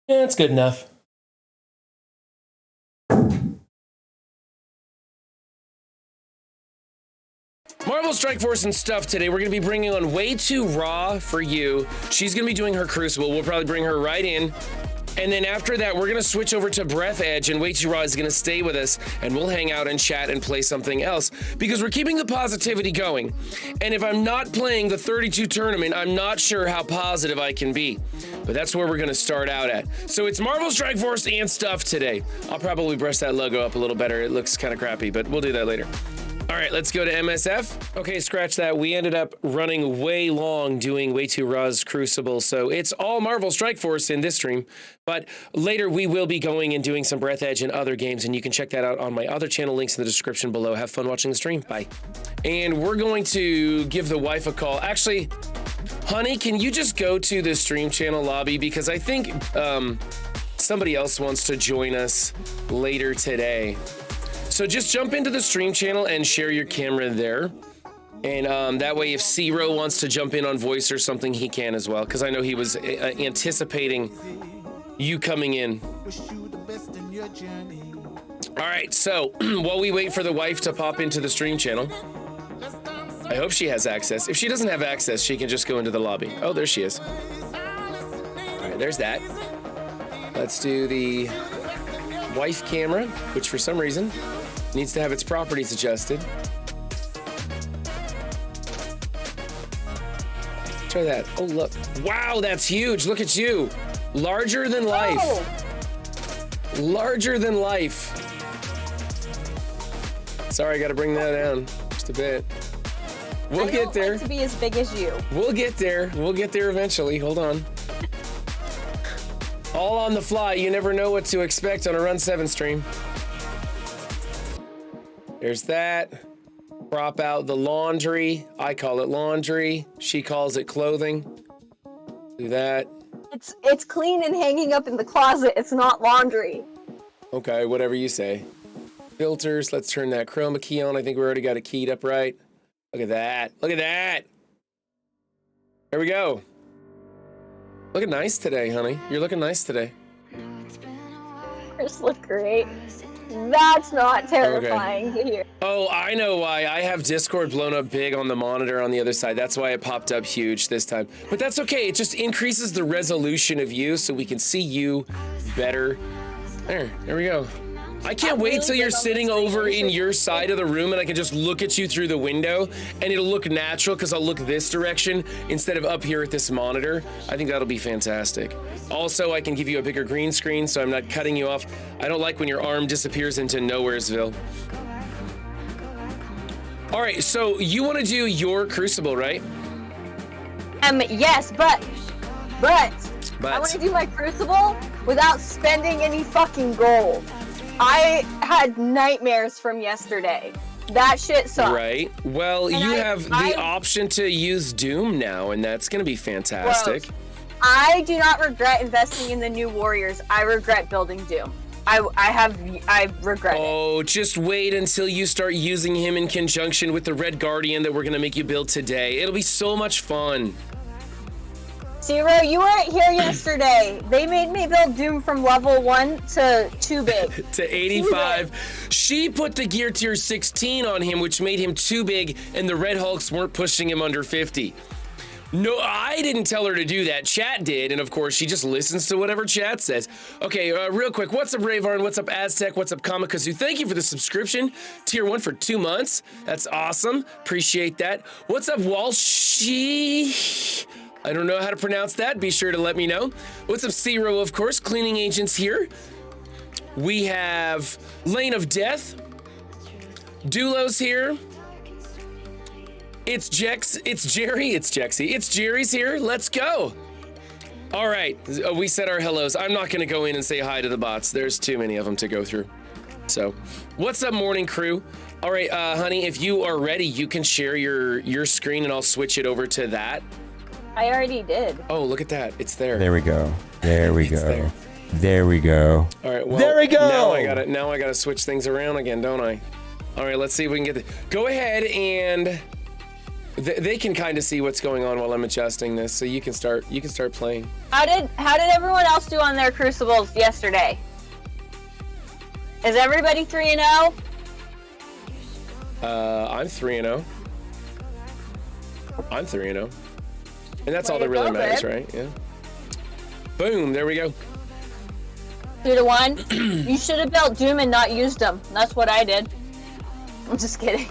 Yeah, that's good enough. Marvel Strike Force and stuff today. We're going to be bringing on Way Too Raw for you. She's going to be doing her Crucible. We'll probably bring her right in. And then after that, we're going to switch over to Breath Edge, and Way Too Raw is going to stay with us, and we'll hang out and chat and play something else because we're keeping the positivity going. And if I'm not playing the 32 tournament, I'm not sure how positive I can be. But that's where we're going to start out at. So it's Marvel Strike Force and stuff today. I'll probably brush that logo up a little better. It looks kind of crappy, but we'll do that later. All right, let's go to MSF. Okay, scratch that. We ended up running way long doing Way Too Raw's Crucible, so it's all Marvel Strike Force in this stream. But later we will be going and doing some Breath Edge and other games, and you can check that out on my other channel. Links in the description below. Have fun watching the stream. Bye. And we're going to give the wife a call. Actually, honey, can you just go to the stream channel lobby? Because I think somebody else wants to join us later today. So just jump into the stream channel and share your camera there. And that way, if Zero wants to jump in on voice or something, he can as well. Because I know he was anticipating you coming in. All right, so while we wait for the wife to pop into the stream channel, I hope she has access. If she doesn't have access, she can just go into the lobby. Oh, there she is. All right, there's that. Let's do the wife camera, which for some reason needs to have its properties adjusted. Try that. Oh, look. Wow, that's huge. Look at you. Larger than life. Oh. Larger than life. Sorry, I got to bring that down just a bit. We'll get there. I don't like to be as big as you. We'll get there. We'll get there eventually. Hold on. All on the fly. You never know what to expect on a Run 7 stream. There's that. Prop out the laundry. I call it laundry. She calls it clothing. Do that. It's clean and hanging up in the closet. It's not laundry. Okay, whatever you say. Filters. Let's turn that chroma key on. I think we already got it keyed up right. Look at that. Look at that. There we go. Looking nice today, honey. You're looking nice today. Yours look great. That's not terrifying to hear. Oh, I know why. I have Discord blown up big on the monitor on the other side. That's why it popped up huge this time. But that's okay. It just increases the resolution of you so we can see you better. There we go. I can't wait till you're sitting over in your side of the room and I can just look at you through the window and it'll look natural because I'll look this direction instead of up here at this monitor. I think that'll be fantastic. Also, I can give you a bigger green screen so I'm not cutting you off. I don't like when your arm disappears into Nowheresville. All right, so you want to do your Crucible, right? Yes, but I want to do my Crucible without spending any fucking gold. I had nightmares from yesterday. That shit sucked. Right. Well, and you have the option to use Doom now, and that's going to be fantastic. Gross. I do not regret investing in the new Warriors. I regret building Doom. I regret it. Oh, just wait until you start using him in conjunction with the Red Guardian that we're going to make you build today. It'll be so much fun. Zero, you weren't here yesterday. They made me build Doom from level 1 to 2 big. To 85. She put the gear tier 16 on him, which made him too big, and the Red Hulks weren't pushing him under 50. No, I didn't tell her to do that. Chat did, and of course, she just listens to whatever chat says. Okay, real quick, what's up, Ravarn? What's up, Aztec? What's up, Kamikazu? Thank you for the subscription. Tier 1 for 2 months. That's awesome. Appreciate that. What's up, Walshy? I don't know how to pronounce that. Be sure to let me know. What's up, Zero, of course. Cleaning Agents here. We have Lane of Death. Dulo's here. It's Jex. It's Jerry. It's Jexy. It's Jerry's here. Let's go. All right. We said our hellos. I'm not going to go in and say hi to the bots. There's too many of them to go through. So, what's up, morning crew? All right, honey, if you are ready, you can share your screen and I'll switch it over to that. I already did. Oh, look at that. It's there. There we go. There we go. There we go. All right. Well, there we go. Now I gotta switch things around again, don't I? All right, let's see if we can get go ahead and they can kind of see what's going on while I'm adjusting this, so you can start playing. How did everyone else do on their crucibles yesterday? Is everybody 3-0? I'm 3-0. I'm 3-0. And that's all that Way to really go, matters, babe. right? Yeah. Boom, there we go. 2-1. You should have built Doom and not used them. That's what I did. I'm just kidding.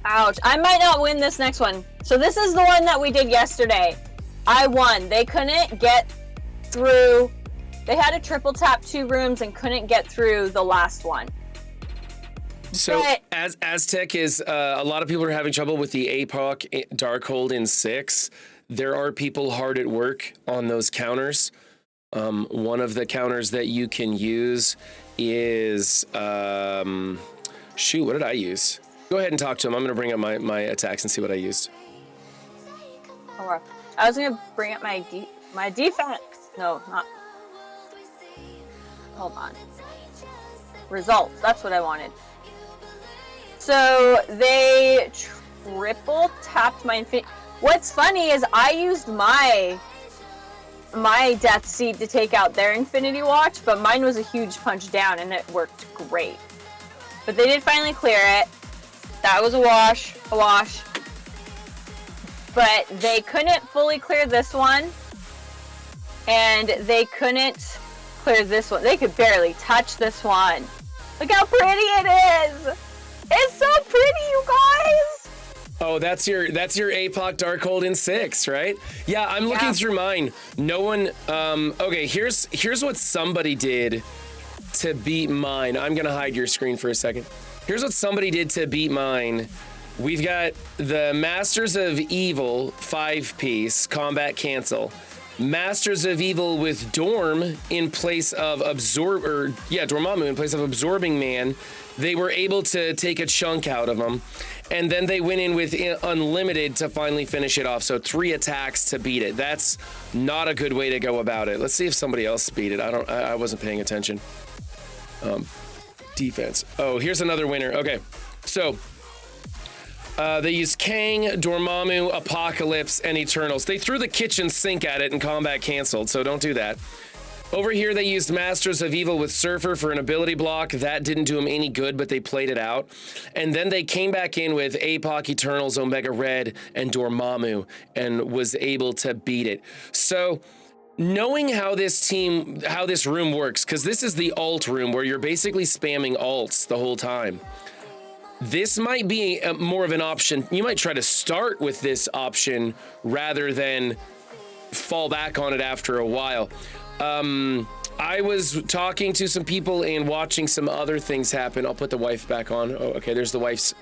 Ouch. I might not win this next one. So this is the one that we did yesterday. I won. They couldn't get through. They had to triple tap 2 rooms and couldn't get through the last one. So But- as Aztec is, a lot of people are having trouble with the APOC Darkhold in 6. There are people hard at work on those counters. One of the counters that you can use is, shoot, what did I use? Go ahead and talk to him. I'm going to bring up my attacks and see what I used. Or I was gonna bring up my defense. No, not. Hold on. Results. That's what I wanted. So they triple tapped my infinity. What's funny is I used my Death Seed to take out their Infinity Watch, but mine was a huge punch down and it worked great. But they did finally clear it. That was a wash. But they couldn't fully clear this one, and they couldn't clear this one. They could barely touch this one. Look how pretty it is! It's so pretty, you guys! Oh, that's your APOC Darkhold in 6, right? Yeah, I'm looking through mine. No one. Okay, here's what somebody did to beat mine. I'm gonna hide your screen for a second. Here's what somebody did to beat mine. We've got the Masters of Evil 5-piece combat cancel. Masters of Evil with Dorm in place of Dormammu in place of Absorbing Man. They were able to take a chunk out of them. And then they went in with Unlimited to finally finish it off. So 3 attacks to beat it. That's not a good way to go about it. Let's see if somebody else beat it. I wasn't paying attention. Defense. Oh, here's another winner. Okay, so they used Kang, Dormammu, Apocalypse, and Eternals. They threw the kitchen sink at it and combat canceled, so don't do that. Over here, they used Masters of Evil with Surfer for an ability block. That didn't do them any good, but they played it out. And then they came back in with APOC, Eternals, Omega Red, and Dormammu, and was able to beat it. So knowing how this room works, because this is the alt room where you're basically spamming alts the whole time. This might be more of an option. You might try to start with this option rather than fall back on it after a while. I was talking to some people and watching some other things happen. I'll put the wife back on. Oh, okay, there's the wife's.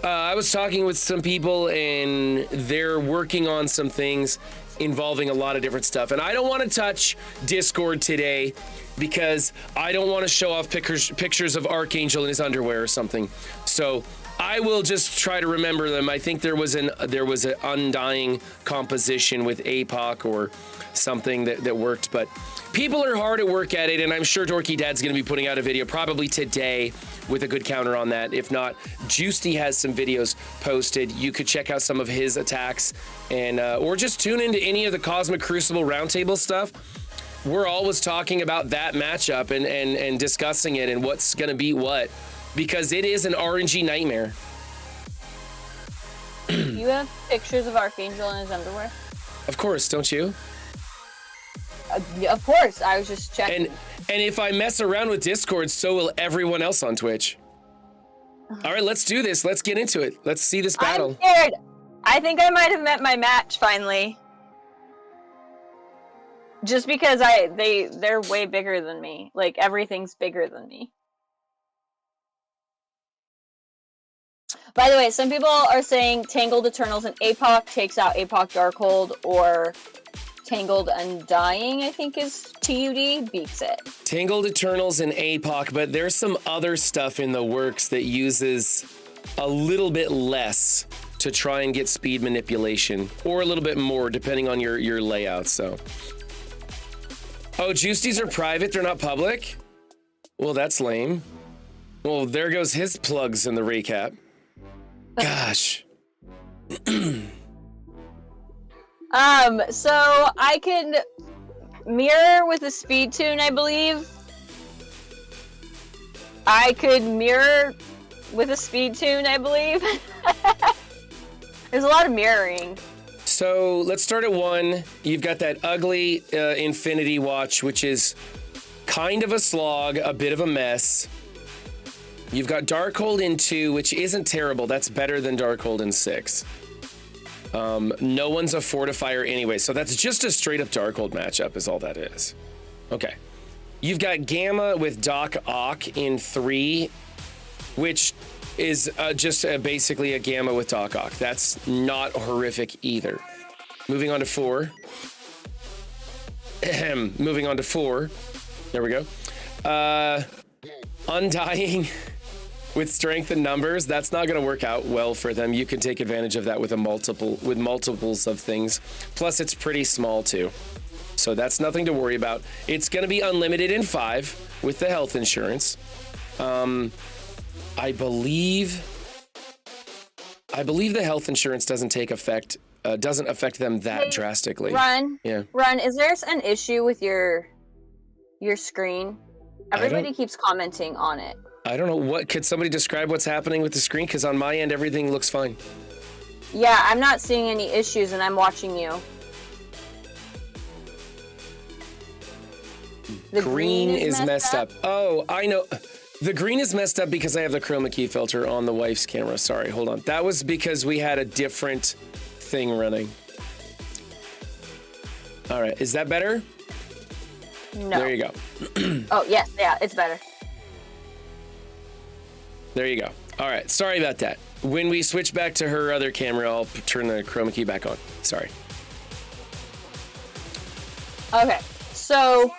I was talking with some people and they're working on some things involving a lot of different stuff. And I don't want to touch Discord today because I don't want to show off pictures of Archangel in his underwear or something. So I will just try to remember them. I think there was an Undying composition with APOC or something that worked, but people are hard at work at it, and I'm sure Dorky Dad's going to be putting out a video probably today with a good counter on that. If not, Juicy has some videos posted. You could check out some of his attacks, and or just tune into any of the Cosmic Crucible Roundtable stuff. We're always talking about that matchup and discussing it and what's going to beat what, because it is an RNG nightmare. You have pictures of Archangel in his underwear? Of course, don't you? Of course, I was just checking. And if I mess around with Discord, so will everyone else on Twitch. All right, let's do this. Let's get into it. Let's see this battle. I'm scared. I think I might have met my match finally. Just because they're way bigger than me. Like, everything's bigger than me. By the way, some people are saying Tangled Eternals and APOC takes out APOC Darkhold, or Tangled Undying, I think is TUD, beats it. Tangled Eternals and APOC, but there's some other stuff in the works that uses a little bit less to try and get speed manipulation, or a little bit more depending on your layout. So Oh, Juicy's are private. They're not public? Well, that's lame. Well, there goes his plugs in the recap. Gosh. So I can mirror with a speed tune, I believe. I could mirror with a speed tune, I believe. There's a lot of mirroring. So let's start at 1. You've got that ugly Infinity Watch, which is kind of a slog, a bit of a mess. You've got Darkhold in 2, which isn't terrible. That's better than Darkhold in 6. No one's a fortifier anyway, so that's just a straight up Darkhold matchup is all that is. Okay. You've got Gamma with Doc Ock in 3, which is just basically a Gamma with Doc Ock. That's not horrific either. Moving on to 4. Moving on to 4. There we go. Undying with strength and numbers. That's not going to work out well for them. You can take advantage of that with multiples of things. Plus, it's pretty small too. So that's nothing to worry about. It's going to be unlimited in 5 with the health insurance. I believe the health insurance doesn't affect them that drastically. Run. Yeah. Run. Is there an issue with your screen? Everybody keeps commenting on it. I don't know. Could somebody describe what's happening with the screen? Because on my end, everything looks fine. Yeah, I'm not seeing any issues, and I'm watching you. The green is messed up. Oh, I know. The green is messed up because I have the chroma key filter on the wife's camera. Sorry, hold on. That was because we had a different thing running. All right, is that better? No. There you go. Oh, yes, yeah, it's better. There you go. All right, sorry about that. When we switch back to her other camera, I'll turn the chroma key back on. Sorry. Okay, so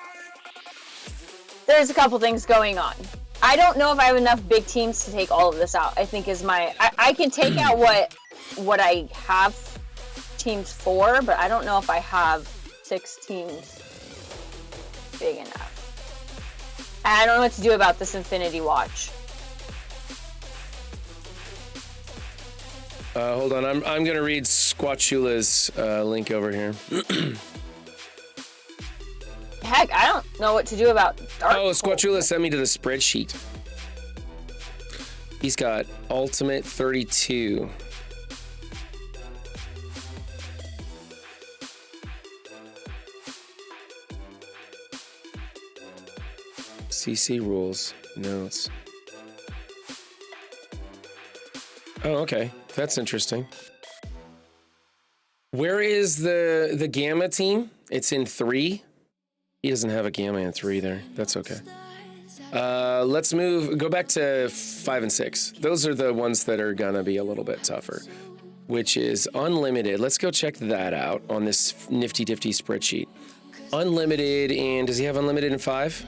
there's a couple things going on. I don't know if I have enough big teams to take all of this out. I think is I can take out what I have teams for, but I don't know if I have 6 teams big enough. And I don't know what to do about this Infinity Watch. Hold on, I'm gonna read Squatchula's link over here. Heck, I don't know what to do about Dark. Oh, Squatchula sent me to the spreadsheet. He's got Ultimate 32. CC rules, notes. Oh, okay. That's interesting. Where is the Gamma team? It's in 3. He doesn't have a Gamma in 3 there. That's okay. Let's go back to 5 and 6. Those are the ones that are gonna be a little bit tougher, which is unlimited. Let's go check that out on this nifty difty spreadsheet. Unlimited, and does he have unlimited in 5?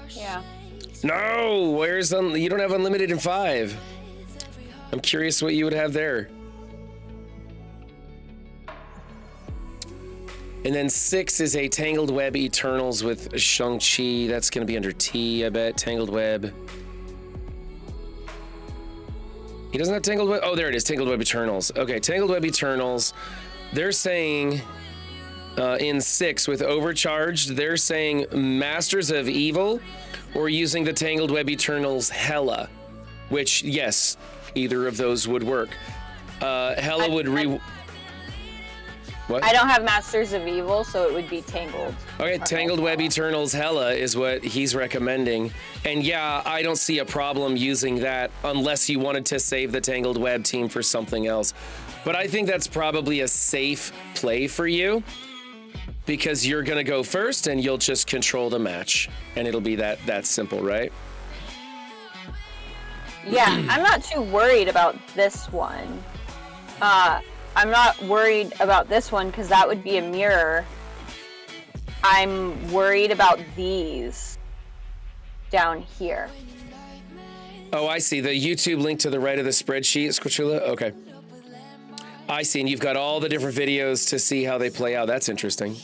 Yeah. No, you don't have unlimited in 5. I'm curious what you would have there. And then 6 is a Tangled Web Eternals with Shang-Chi. That's going to be under T, I bet. Tangled Web. He doesn't have Tangled Web? Oh, there it is. Tangled Web Eternals. Okay, Tangled Web Eternals. They're saying in 6 with Overcharged, they're saying Masters of Evil or using the Tangled Web Eternals Hela, which, yes, either of those would work. Hela would What? I don't have Masters of Evil, so it would be Tangled. Okay, Tangled Web Eternals Hela is what he's recommending. And yeah, I don't see a problem using that unless you wanted to save the Tangled Web team for something else. But I think that's probably a safe play for you because you're going to go first and you'll just control the match. And it'll be that simple, right? Yeah, I'm not too worried about this one. I'm not worried about this one because that would be a mirror. I'm worried about these down here. Oh, I see. The YouTube link to the right of the spreadsheet, Squatchula? Okay. I see. And you've got all the different videos to see how they play out. That's interesting.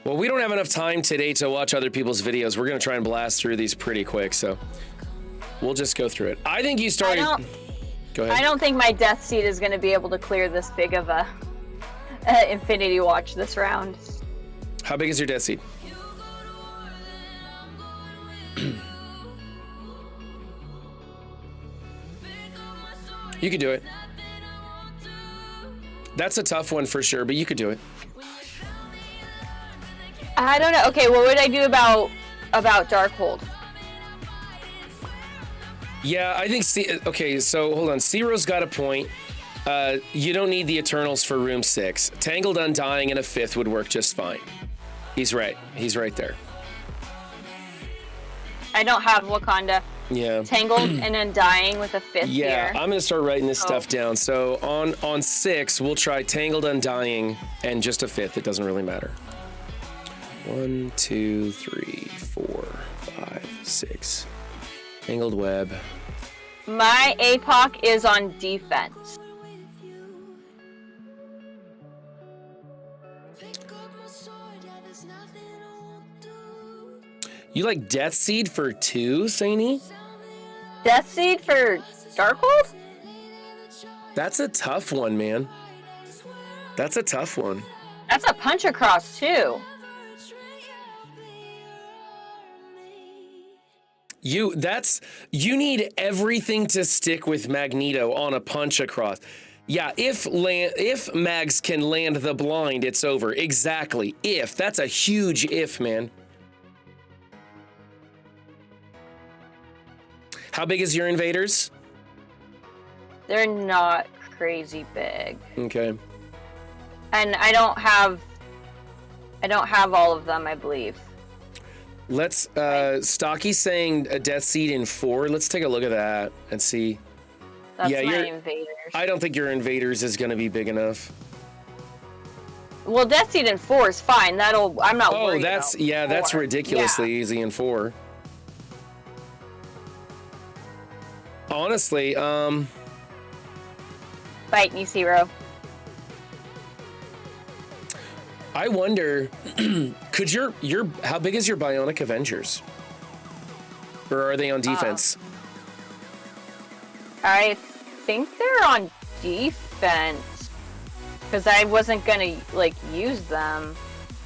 Well, we don't have enough time today to watch other people's videos. We're going to try and blast through these pretty quick, so we'll just go through it. I think you started... Go ahead. I don't think my Death Seed is going to be able to clear this big of a Infinity Watch this round. How big is your Death Seed? You could do it. That's a tough one for sure, but you could do it. I don't know. Okay, what would I do about Darkhold? Yeah, I think... Okay, so hold on. Zero's got a point. You don't need the Eternals for room 6. Tangled Undying in a 5th would work just fine. He's right. He's right there. I don't have Wakanda. Yeah. Tangled and Undying with a 5th Yeah, here. I'm gonna start writing this stuff down. So on 6, we'll try Tangled Undying and just a 5th. It doesn't really matter. 1, 2, 3, 4, 5, 6. Tangled Web. My APOC is on defense. You like Death Seed for 2, Saini? Death Seed for Darkhold? That's a tough one, man. That's a tough one. That's a punch across too. You need everything to stick with Magneto on a punch across. Yeah, if Mags can land the blind, it's over. Exactly. If. That's a huge if, man. How big is your invaders? They're not crazy big. Okay. And I don't have all of them, I believe. Let's Stocky's saying a Death Seed in 4. Let's take a look at that and see. That's Yeah, my invaders. I don't think your invaders is going to be big enough. Well, Death Seed in 4 is fine. I'm not worried about that's 4. ridiculously Yeah. easy in 4. Honestly, Fight me, Zero. I wonder, could how big is your Bionic Avengers? Or are they on defense? I think they're on defense. Because I wasn't gonna use them.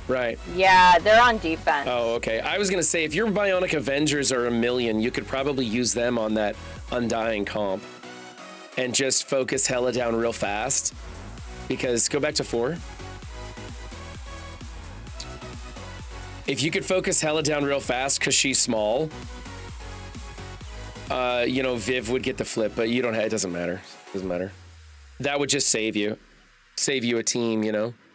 Right. Yeah, they're on defense. Oh, okay. I was gonna say, if your Bionic Avengers are 1,000,000, you could probably use them on that Undying comp. And just focus Hela down real fast. Because, go back to 4. If you could focus Hela down real fast because she's small, Viv would get the flip, but you don't have, it doesn't matter. It doesn't matter. That would just save you a team,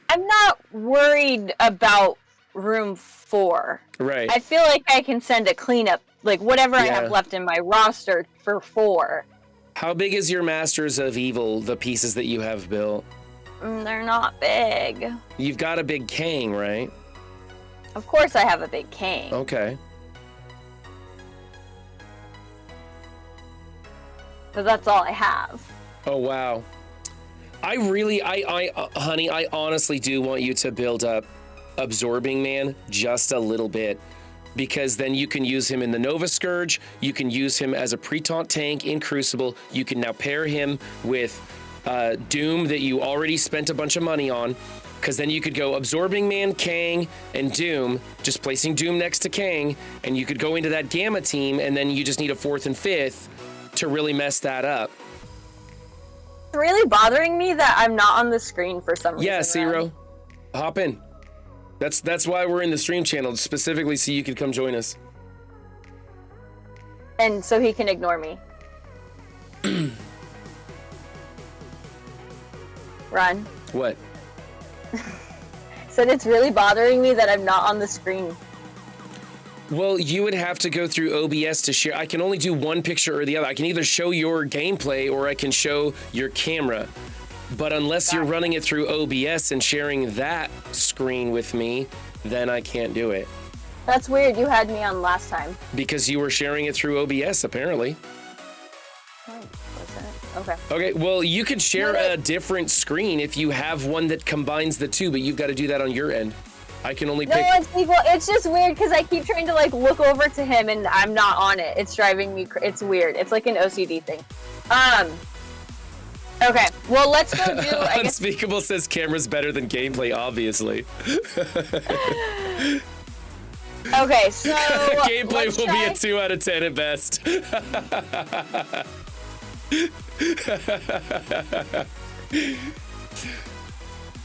I'm not worried about room 4. Right. I feel like I can send a cleanup, whatever I have left in my roster for 4. How big is your Masters of Evil, the pieces that you have built? They're not big. You've got a big Kang, right? Of course I have a big Kang. Okay. But that's all I have. Oh, wow. I honey, I honestly do want you to build up Absorbing Man just a little bit, because then you can use him in the Nova Scourge. You can use him as a pre-taunt tank in Crucible. You can now pair him with Doom that you already spent a bunch of money on, because then you could go Absorbing Man, Kang, and Doom, just placing Doom next to Kang, and you could go into that Gamma team, and then you just need a 4th and 5th to really mess that up. It's really bothering me that I'm not on the screen for some reason. Yeah, Zero. Hop in. That's why we're in the stream channel, specifically so you could come join us. And so he can ignore me. Run. What? Said it's really bothering me that I'm not on the screen. Well, you would have to go through OBS to share. I can only do one picture or the other. I can either show your gameplay or I can show your camera. But unless you're running it through OBS and sharing that screen with me, then I can't do it. That's weird. You had me on last time. Because you were sharing it through OBS, apparently. Oh, was it? Okay. Okay, well, you could share a different screen if you have one that combines the two, but you've got to do that on your end. I can only No, pick. it's equal. It's just weird because I keep trying to like look over to him and I'm not on it. It's driving me. It's weird. It's like an OCD thing. Okay. Well, let's go do. I guess. Unspeakable says camera's better than gameplay, obviously. Okay, so Gameplay will be a 2 out of 10 at best.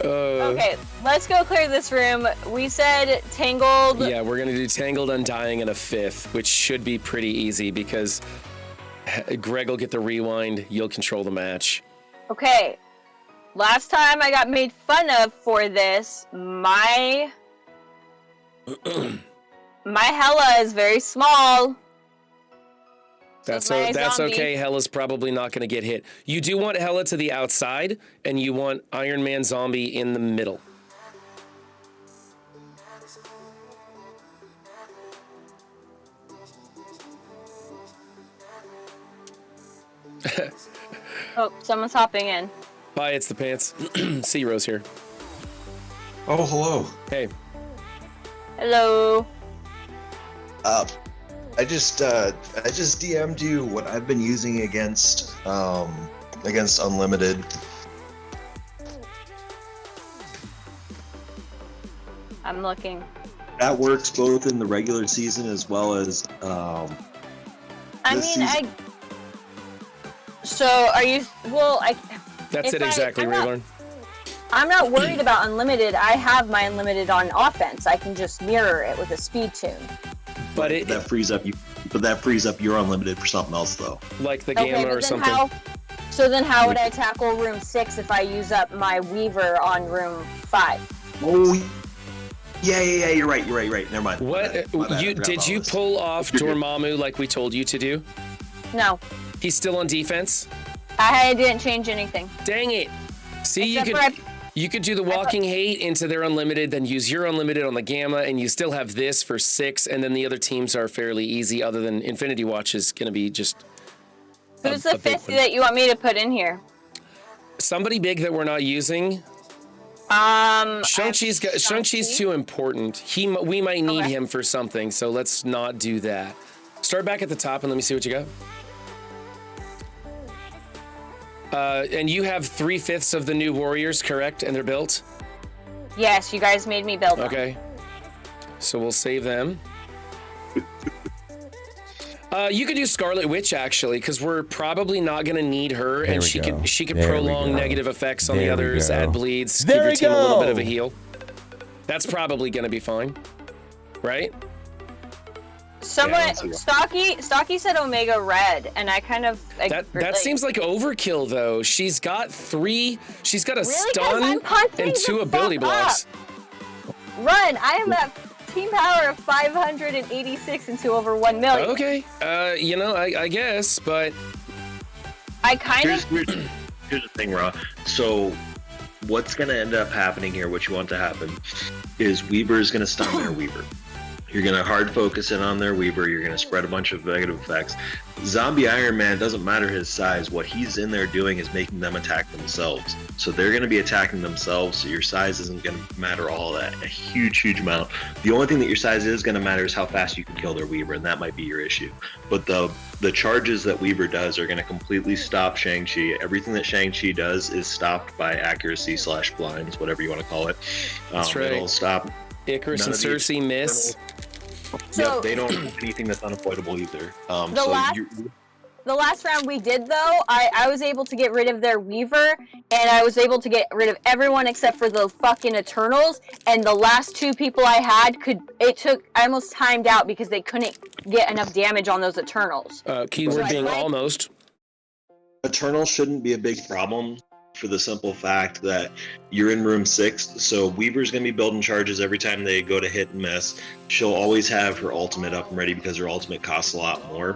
Okay, let's go clear this room. We said Tangled. Yeah, we're gonna do Tangled, Undying, and a 5th, which should be pretty easy because Greg will get the rewind. You'll control the match. Okay. Last time I got made fun of for this, my Hella is very small. That's my zombie. okay. Hella's probably not going to get hit. You do want Hella to the outside, and you want Iron Man Zombie in the middle. Oh, someone's hopping in. Bye, it's the pants. See Rose here. Oh, hello. Hey. Hello. I just DM'd you what I've been using against Unlimited. I'm looking. That works both in the regular season as well as I this mean, season. So are you? Well, That's it exactly, Raylarn. I'm not worried about Unlimited. I have my Unlimited on offense. I can just mirror it with a speed tune. But that frees up you. But that frees up your Unlimited for something else, though. Like the Gamma or something. So then how would I tackle room 6 if I use up my Weaver on room 5? Oh, yeah. You're right. Never mind. What? Did you pull off Dormammu like we told you to do? No. He's still on defense? I didn't change anything. Dang it. See, Except you could do the Walking Hate into their Unlimited, then use your Unlimited on the Gamma, and you still have this for 6, and then the other teams are fairly easy, other than Infinity Watch is going to be just Who's the 5th that you want me to put in here? somebody big that we're not using. Shang-Chi's too important. We might need him for something, so let's not do that. Start back at the top and let me see what you got. And you have 3/5 of the new warriors, correct? And they're built? Yes, you guys made me build them. Okay. So we'll save them. You could do Scarlet Witch actually, because we're probably not going to need her, and she could prolong negative effects on the others, add bleeds, give your team a little bit of a heal. That's probably going to be fine, right? Someone, Stocky said Omega Red, and I kind of that seems like overkill though. She's got 3. She's got a really? stun and 2 ability blocks. Run! I am at team power of 586 into over 1 million. Okay, I guess, but I kind of. Here's the thing, Raw. So, what's going to end up happening here? What you want to happen is Weaver is going to stun their Weaver. You're going to hard focus in on their Weaver. You're going to spread a bunch of negative effects. Zombie Iron Man, doesn't matter his size. What he's in there doing is making them attack themselves. So they're going to be attacking themselves. So your size isn't going to matter all that. A huge amount. The only thing that your size is going to matter is how fast you can kill their Weaver, and that might be your issue. But the charges that Weaver does are going to completely stop Shang-Chi. Everything that Shang-Chi does is stopped by accuracy / blinds, whatever you want to call it. That's right. It'll stop. Icarus and Cersei miss. So they don't have anything that's unavoidable either. The last round we did though, I was able to get rid of their Weaver, and I was able to get rid of everyone except for the fucking Eternals, and the last 2 people I had I almost timed out because they couldn't get enough damage on those Eternals. Keyword being almost. Eternals shouldn't be a big problem for the simple fact that you're in room 6, so Weaver's going to be building charges every time they go to hit and miss. She'll always have her ultimate up and ready because her ultimate costs a lot more.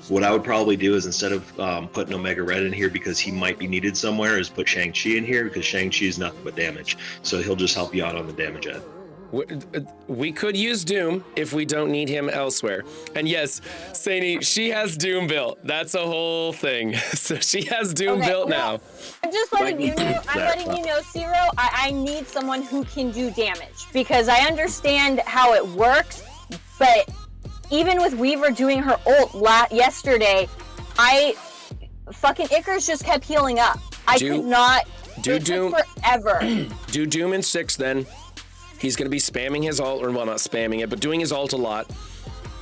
What I would probably do is, instead of putting Omega Red in here because he might be needed somewhere, is put Shang-Chi in here because Shang-Chi is nothing but damage. So he'll just help you out on the damage end. We could use Doom if we don't need him elsewhere. And yes, Saini, she has Doom built. That's a whole thing. So she has Doom built now. I'm just letting you know, Zero, I need someone who can do damage because I understand how it works, but even with Weaver doing her ult yesterday, fucking Icarus just kept healing up. I could not do Doom forever. Do Doom in 6 then. He's going to be spamming his ult, or well, not spamming it, but doing his ult a lot.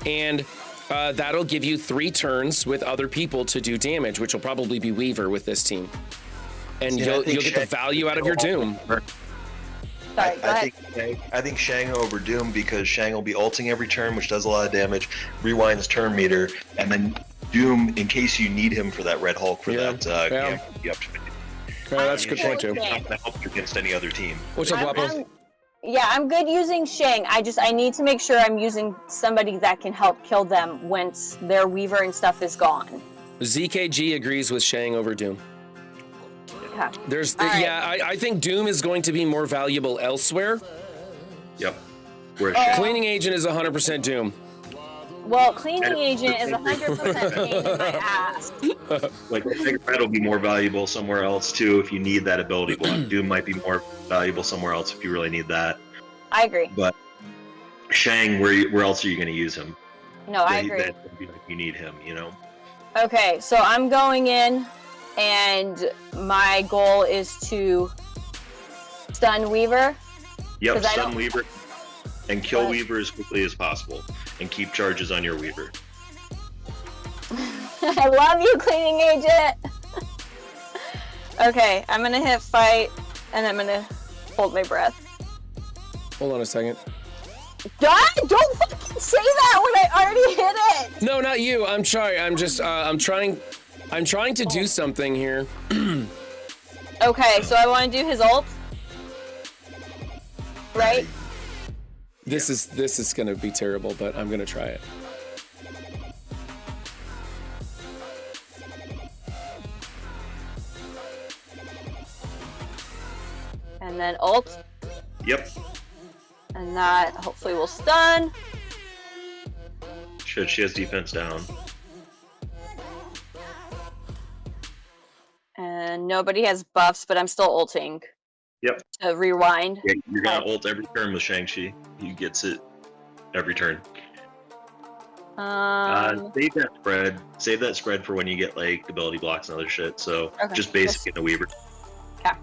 And that'll give you 3 turns with other people to do damage, which will probably be Weaver with this team. And you'll get the value out of your Doom. Sorry, I think Shang over Doom because Shang will be ulting every turn, which does a lot of damage, rewinds turn meter, and then Doom, in case you need him for that Red Hulk for that camp, you have to. That's a good point too. Not gonna help you against any other team. What's up, Guapo? Yeah, I'm good using Shang. I need to make sure I'm using somebody that can help kill them once their Weaver and stuff is gone. ZKG agrees with Shang over Doom. Okay. I think Doom is going to be more valuable elsewhere. Yep. Cleaning Agent is 100% Doom. Well, Cleaning Agent is 100% pain in my ass. Like, I think Red will be more valuable somewhere else too if you need that ability block. Doom might be more valuable somewhere else if you really need that. I agree. But Shang, where else are you going to use him? No, I agree. You need him, you know? Okay, so I'm going in, and my goal is to stun Weaver. Yep, stun Weaver and kill Weaver as quickly as possible and keep charges on your Weaver. I love you, Cleaning Agent! Okay, I'm gonna hit fight, and I'm gonna hold my breath. Hold on a second. God, don't fucking say that when I already hit it! No, not you. I'm sorry. I'm just, I'm trying to do something here. Okay, so I want to do his ult. Right? This is gonna be terrible, but I'm gonna try it. And then ult. Yep. And that hopefully will stun. She has defense down. And nobody has buffs, but I'm still ulting. Yep. To rewind. Yeah, you're gonna ult every turn with Shang-Chi. He gets it every turn. Save that spread. Save that spread for when you get like ability blocks and other shit. So just basic in the Weaver. Yeah.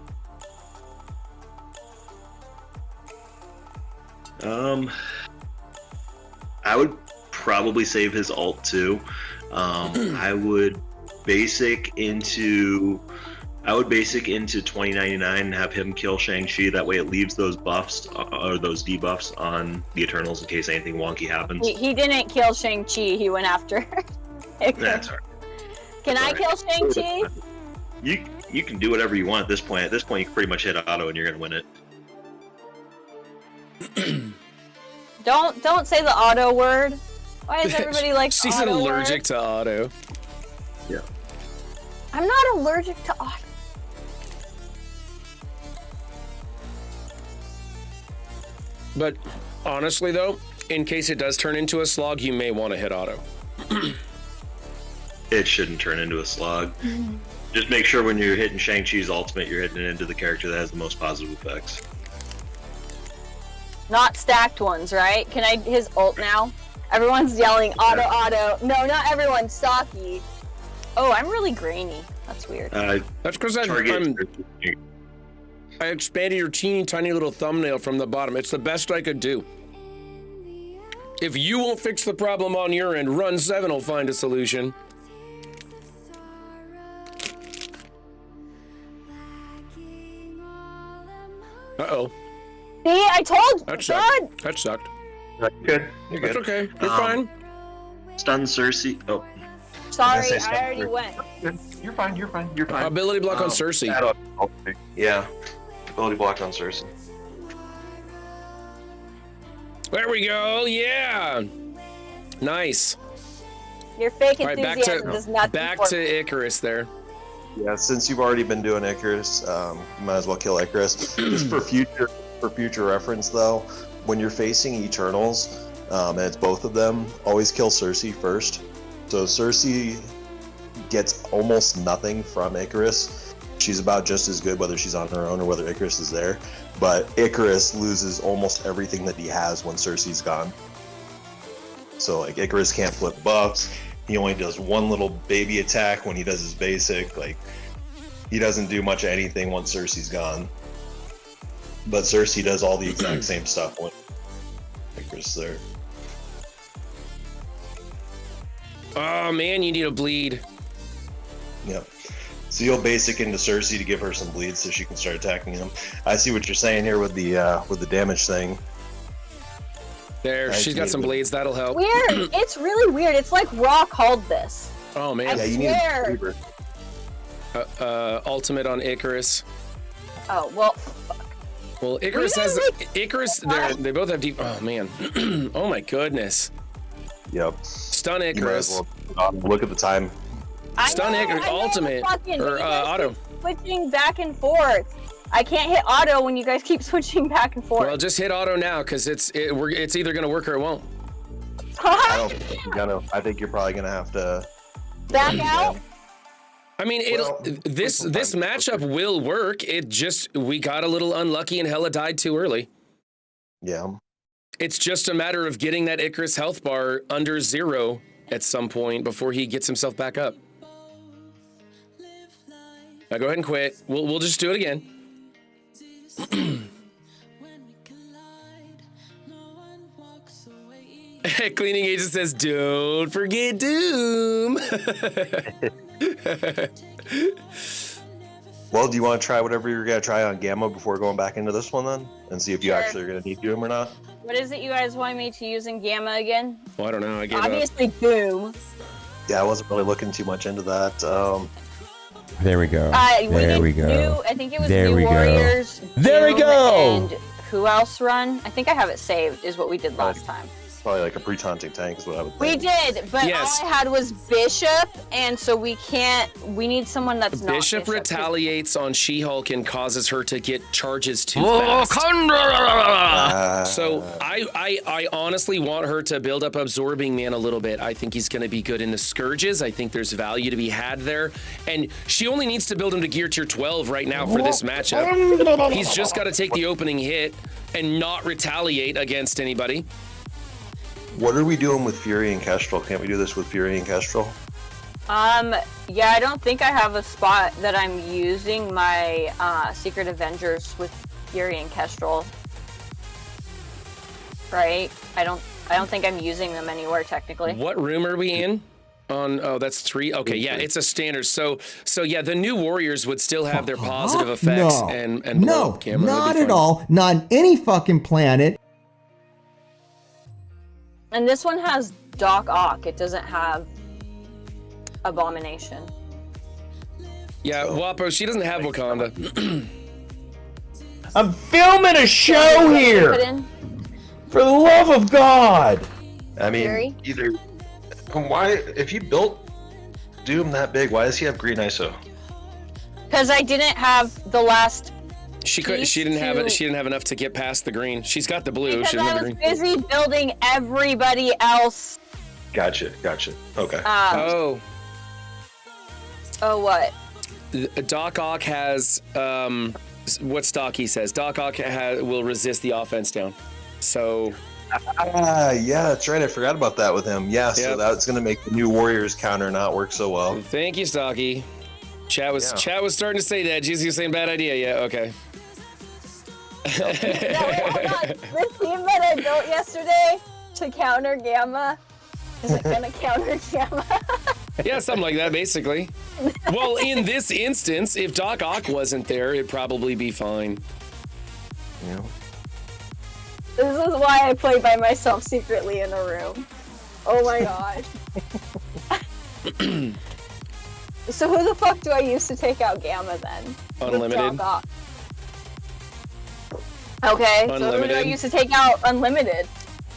I would probably save his ult too. I would basic into 2099 and have him kill Shang-Chi. That way it leaves those buffs or those debuffs on the Eternals in case anything wonky happens. He didn't kill Shang-Chi, he went after That's all right. Can I kill Shang-Chi? You can do whatever you want at this point. At this point, you can pretty much hit auto and you're gonna win it. Don't say the auto word. Why is everybody like She's auto allergic word? to auto. Yeah. I'm not allergic to auto. But honestly, though, in case it does turn into a slog, you may want to hit auto. It shouldn't turn into a slog. Just make sure when you're hitting Shang-Chi's ultimate, you're hitting it into the character that has the most positive effects. Not stacked ones, right? Can I his ult now? Everyone's yelling auto, auto. No, not everyone. Saki. Oh, I'm really grainy. That's weird. That's because I expanded your teeny tiny little thumbnail from the bottom. It's the best I could do. If you won't fix the problem on your end, Run 7 will find a solution. Uh-oh. See, I told That you. sucked. That sucked. Good. You're good. That's okay. You're fine. Stun Cersei. Oh. Sorry, Did I say I already went. You're fine. You're fine. You're fine. Ability block on Cersei. Yeah. Ability block on Cersei. There we go. Yeah. Nice. Your fake All right, enthusiasm does not back to Icarus there. Yeah, since you've already been doing Icarus, you might as well kill Icarus. Just for future reference, though, when you're facing Eternals, and it's both of them, always kill Cersei first. So Cersei gets almost nothing from Icarus. She's about just as good whether she's on her own or whether Icarus is there. But Icarus loses almost everything that he has when Cersei's gone. So like Icarus can't flip buffs. He only does one little baby attack when he does his basic. Like he doesn't do much of anything once Cersei's gone. But Cersei does all the exact same stuff when Icarus is there. Oh man, you need a bleed. Yep. So you'll basic into Cersei to give her some bleeds so she can start attacking him. I see what you're saying here with the damage thing. There, she's got some bleeds. That'll help. Weird. It's really weird. It's like Raw called this. Oh man. Yeah, you swear. need a Ultimate on Icarus. Oh well. Fuck. Well, Icarus has Icarus. They both have deep. Oh man. Oh my goodness. Yep. Stun You might Icarus. as well look at the time. Stun Icarus. Ultimate or auto. Keep switching back and forth. I can't hit auto when you guys keep switching back and forth. Well, just hit auto now because it's either gonna work or it won't. I don't think you're gonna. I think you're probably gonna have to Back out. I mean, this matchup will work. It just we got a little unlucky and Hela died too early. Yeah. It's just a matter of getting that Icarus health bar under 0 at some point before he gets himself back up. Now go ahead and quit. We'll just do it again. Cleaning Agent says, "Don't forget Doom." Well, do you want to try whatever you're gonna try on Gamma before going back into this one then, and see if you Sure. actually are gonna need Doom or not? What is it you guys want me to use in Gamma again? Well, I don't know. I gave up. Obviously, Doom. Yeah, I wasn't really looking too much into that. There we go. There we go. New, I think it was There New we go. Warriors. There we Doom, go. And who else run? I think I have it saved. Is what we did last time. Probably like a pre-taunting tank is what I would We think. did, but Yes. all I had was Bishop, and so we can't. We need someone that's not Bishop Bishop. retaliates on She-Hulk and causes her to get charges too fast. So I honestly want her to build up Absorbing Man a little bit. I think he's going to be good in the Scourges. I think there's value to be had there. And she only needs to build him to Gear Tier 12 right now for this matchup. He's just got to take the opening hit and not retaliate against anybody. What are we doing with Fury and Kestrel? Can't we do this with Fury and Kestrel? Yeah, I don't think I have a spot that I'm using my Secret Avengers with Fury and Kestrel. Right? I don't think I'm using them anywhere technically. What room are we in? Oh, that's 3. Okay, yeah, it's a standard. So yeah, the new Warriors would still have their positive effects No. and No, Cameron would be not fine. at all. Not on any fucking planet. And this one has Doc Ock. It doesn't have Abomination. Yeah, Wapo, she doesn't have Wakanda. I'm filming a show Put here. in For the love of God. I mean, Fury? either. Why, if you built Doom that big, why does he have green ISO? because I didn't have the last. She didn't have it. She didn't have enough to get past the green. She's got the blue. Because She doesn't I have was the green. busy building everybody else. Gotcha. Okay. Oh, What? Doc Ock has what Stocky says. Doc Ock will resist the offense down. So Yeah, that's right. I forgot about that with him. Yeah, so Yep. that's going to make the new Warriors counter not work so well. thank you, Stocky. Chat was starting to say that. Jesus, you're saying bad idea. Yeah, okay. No, wait, hold on. The team that I built yesterday to counter Gamma, is it gonna counter Gamma? Yeah, something like that, basically. Well, in this instance, if Doc Ock wasn't there, it'd probably be fine. Yeah. This is why I play by myself secretly in a room. Oh my god. So who the fuck do I use to take out Gamma then? With Unlimited. Doc Ock. Okay, so who do I Unlimited. use to take out Unlimited?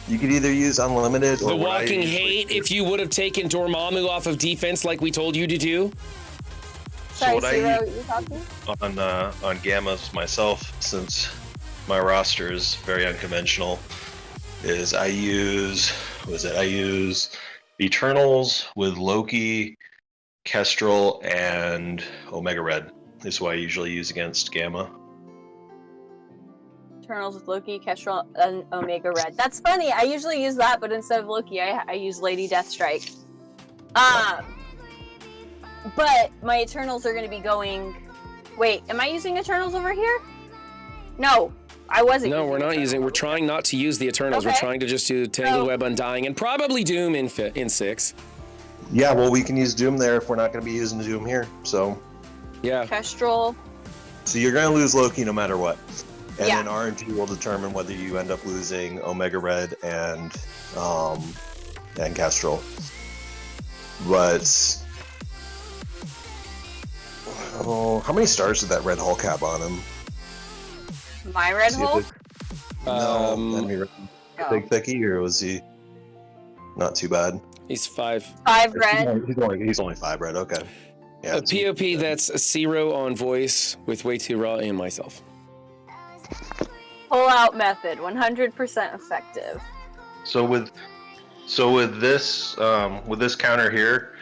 You could either use Unlimited or The what I Walking usually Hate, if you would have taken Dormammu off of defense like we told you to do. Sorry, what I Zero, use- you talking? on Gammas myself, since my roster is very unconventional. Is I use Eternals with Loki, Kestrel, and Omega Red. This is what I usually use against Gamma. Eternals with Loki, Kestrel, and Omega Red. That's funny. I usually use that, but instead of Loki, I use Lady Deathstrike. But my Eternals are going to be going... Wait, am I using Eternals over here? No, I wasn't. No, we're not using. We're trying not to use the Eternals. Okay. We're trying to just do Tangled Web, Undying, and probably Doom in 6. Yeah, well, we can use Doom there if we're not going to be using Doom here. So Yeah. Kestrel. So you're going to lose Loki no matter what. And Yeah. then RNG will determine whether you end up losing Omega Red and Kestrel. But how many stars did that Red Hulk have on him? My Red See if Hulk? No, Um, enemy red. Oh. Big Thicky, or was he not too bad? He's 5. 5 red. He's only 5 red. Okay. Yeah. A POP, that's a 0 on voice with Way Too Raw and myself. Pull out method. 100% effective. So with this counter here,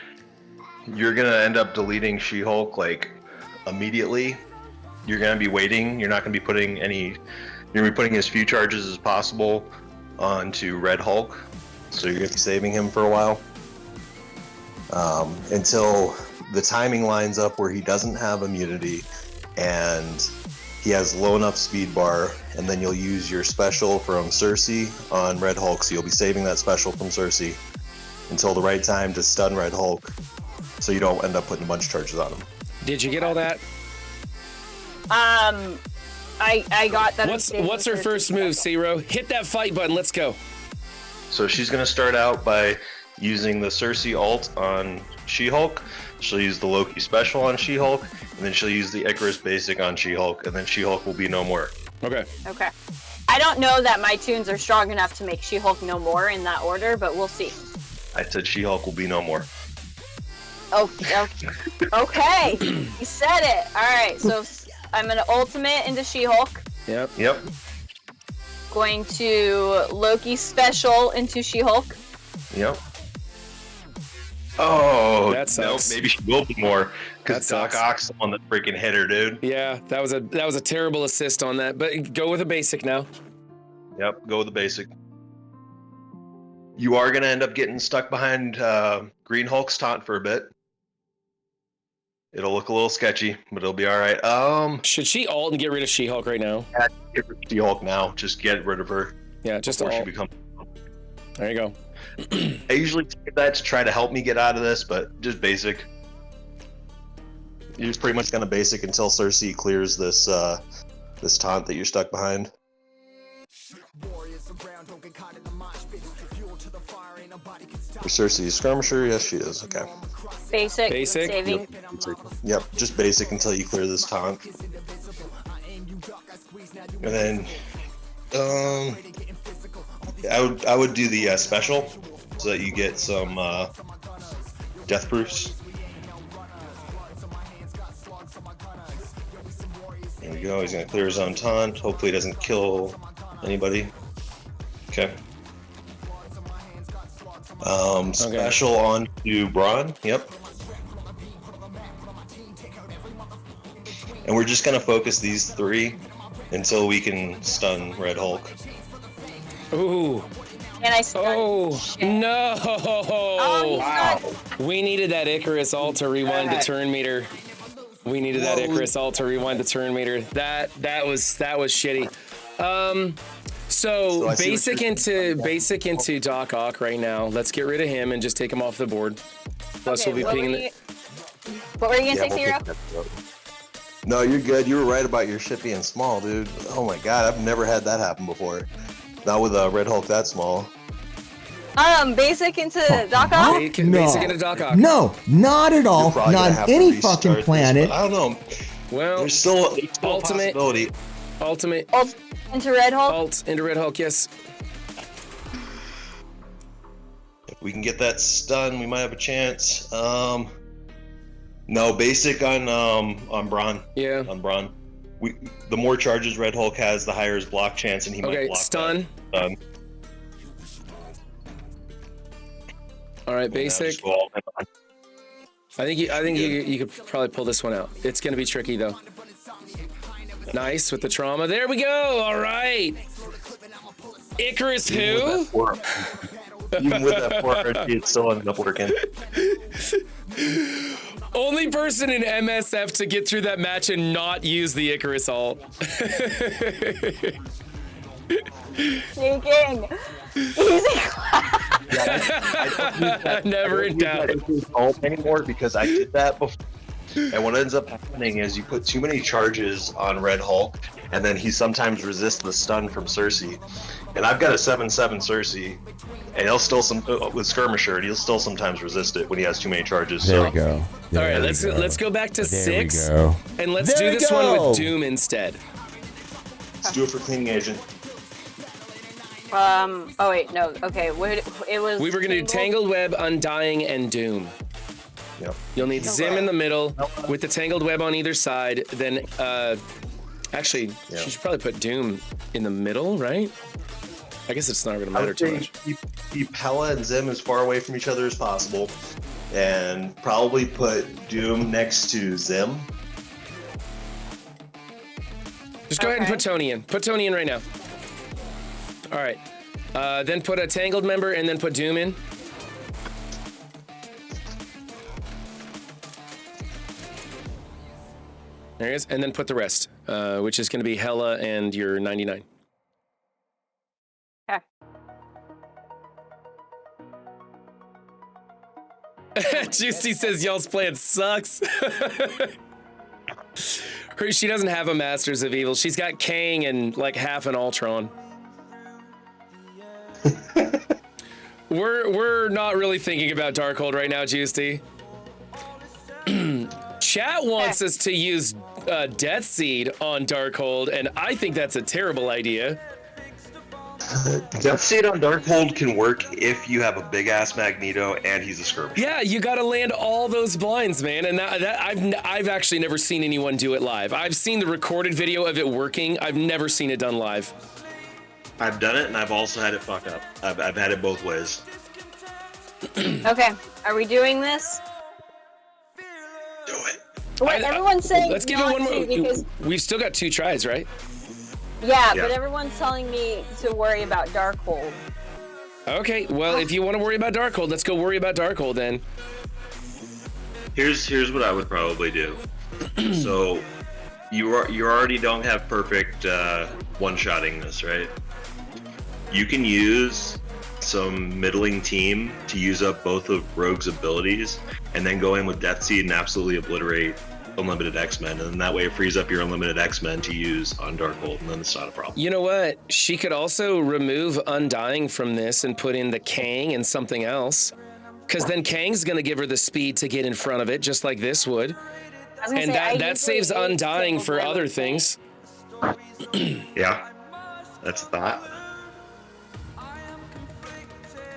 you're gonna end up deleting She-Hulk like immediately. You're gonna be waiting. You're not gonna be putting any. You're gonna be putting as few charges as possible onto Red Hulk. So you're gonna be saving him for a while until the timing lines up where he doesn't have immunity and he has low enough speed bar, and then you'll use your special from Cersei on Red Hulk. So you'll be saving that special from Cersei until the right time to stun Red Hulk, so you don't end up putting a bunch of charges on him. Did you get all that? I got that. What's her first move, Zero? Hit that fight button. Let's go. So she's gonna start out by using the Cersei ult on She-Hulk. She'll use the Loki special on She-Hulk, and then she'll use the Icarus basic on She-Hulk, and then She-Hulk will be no more. Okay. Okay. I don't know that my tunes are strong enough to make She-Hulk no more in that order, but we'll see. I said She-Hulk will be no more. Okay. Okay. You said it. All right. So I'm gonna ultimate into She-Hulk. Yep. Yep. Going to Loki special into She-Hulk. Yep. Oh, That sucks. Nope, maybe she will be more because That Doc sucks. Ock's the one that freaking hit her, dude. Yeah, that was a terrible assist on that. But go with a basic now. Yep, go with the basic. You are gonna end up getting stuck behind Green Hulk's taunt for a bit. It'll look a little sketchy, but it'll be all right. Should she ult and get rid of She-Hulk right now? Get rid of She-Hulk now. Just get rid of her Yeah, just before she ult. becomes. There you go. I usually take that to try to help me get out of this, but just basic. You're just pretty much gonna basic until Cersei clears this this taunt that you're stuck behind. Is Cersei a skirmisher? Yes, she is. Okay. Basic. Basic? Saving. Yep, just basic until you clear this taunt. And then, I would do the special so that you get some death proofs. There we go. He's gonna clear his own taunt. Hopefully, he doesn't kill anybody. Okay. Special on to Braun. Yep. And we're just gonna focus these 3 until we can stun Red Hulk. Ooh. And I stun. Oh Shit. no! Oh, he's not. We needed that Icarus ult to rewind the turn meter. We needed that Icarus ult to rewind the turn meter. That was shitty. So I see basic into Doc Ock right now. Let's get rid of him and just take him off the board. Plus Okay, we'll be what pinging were you- What were you gonna say, Zero? No, you're good. You were right about your ship being small, dude. Oh my god, I've never had that happen before. Not with a Red Hulk that small. Basic into Doc Ock? Basic No. into Doc Ock. No, not at all. You're probably Not gonna on have to any restart fucking this, planet. but I don't know. Well, There's still a Ultimate. possibility. ultimate Ult into Red Hulk? ult into Red Hulk. Yes. If we can get that stun, we might have a chance. No, basic on Braun. Yeah. On Braun. the more charges Red Hulk has, the higher his block chance, and he might block stun. that stun. All right, basic. Just go all in on- I think you could probably pull this one out. It's gonna be tricky though. Nice with the trauma. There we go. All right. Icarus who? Even with that 4RT, it still ended up working. Only person in MSF to get through that match and not use the Icarus ult. Sneaking. Easy. Never in doubt. Ult anymore because I did that before. And what ends up happening is you put too many charges on Red Hulk, and then he sometimes resists the stun from Cersei. And I've got a 7/7 Cersei, and he'll still with Skirmisher, and he'll still sometimes resist it when he has too many charges. There So we go. All right, let's go back to There 6, we go. and let's There do we this one go. with Doom instead. let's do it for cleaning agent. Oh wait, no. Okay, it was. We were gonna do Tangled Web, Undying, and Doom. Yep. You'll need Zim in the middle with the Tangled Web on either side. Then, actually, you should probably put Doom in the middle, right? I guess it's not gonna I matter would too say much. keep Hela and Zim as far away from each other as possible, and probably put Doom next to Zim. Just go ahead and put Tony in. Put Tony in right now. All right. Then put a Tangled member and then put Doom in. There he is. And then put the rest, which is going to be Hela and your 99. Okay. Juicy says y'all's plan sucks. She doesn't have a Masters of Evil. She's got Kang and like half an Ultron. We're not really thinking about Darkhold right now, Juicy. Chat wants us to use Death Seed on Darkhold, and I think that's a terrible idea. Death Seed on Darkhold can work if you have a big ass Magneto and he's a skirmisher. Yeah, you got to land all those blinds, man. And I've actually never seen anyone do it live. I've seen the recorded video of it working. I've never seen it done live. I've done it, and I've also had it fuck up. I've had it both ways. Okay, are we doing this? Do it. What everyone's saying. Let's give it one more. Because We've still got 2 tries, right? yeah, Yeah. but everyone's telling me to worry about Darkhold. Okay, well, if you want to worry about Darkhold, let's go worry about Darkhold then. Here's what I would probably do. So, you already don't have perfect one-shotting this, right? You can use some middling team to use up both of Rogue's abilities, and then go in with Death Seed and absolutely obliterate Unlimited X-Men, and then that way it frees up your Unlimited X-Men to use on Darkhold, and then it's not a problem. You know what? She could also remove Undying from this and put in the Kang and something else. Because then Kang's going to give her the speed to get in front of it, just like this would. I was gonna And say, I that usually saves use Undying for single other blade things. Yeah, that's a thought.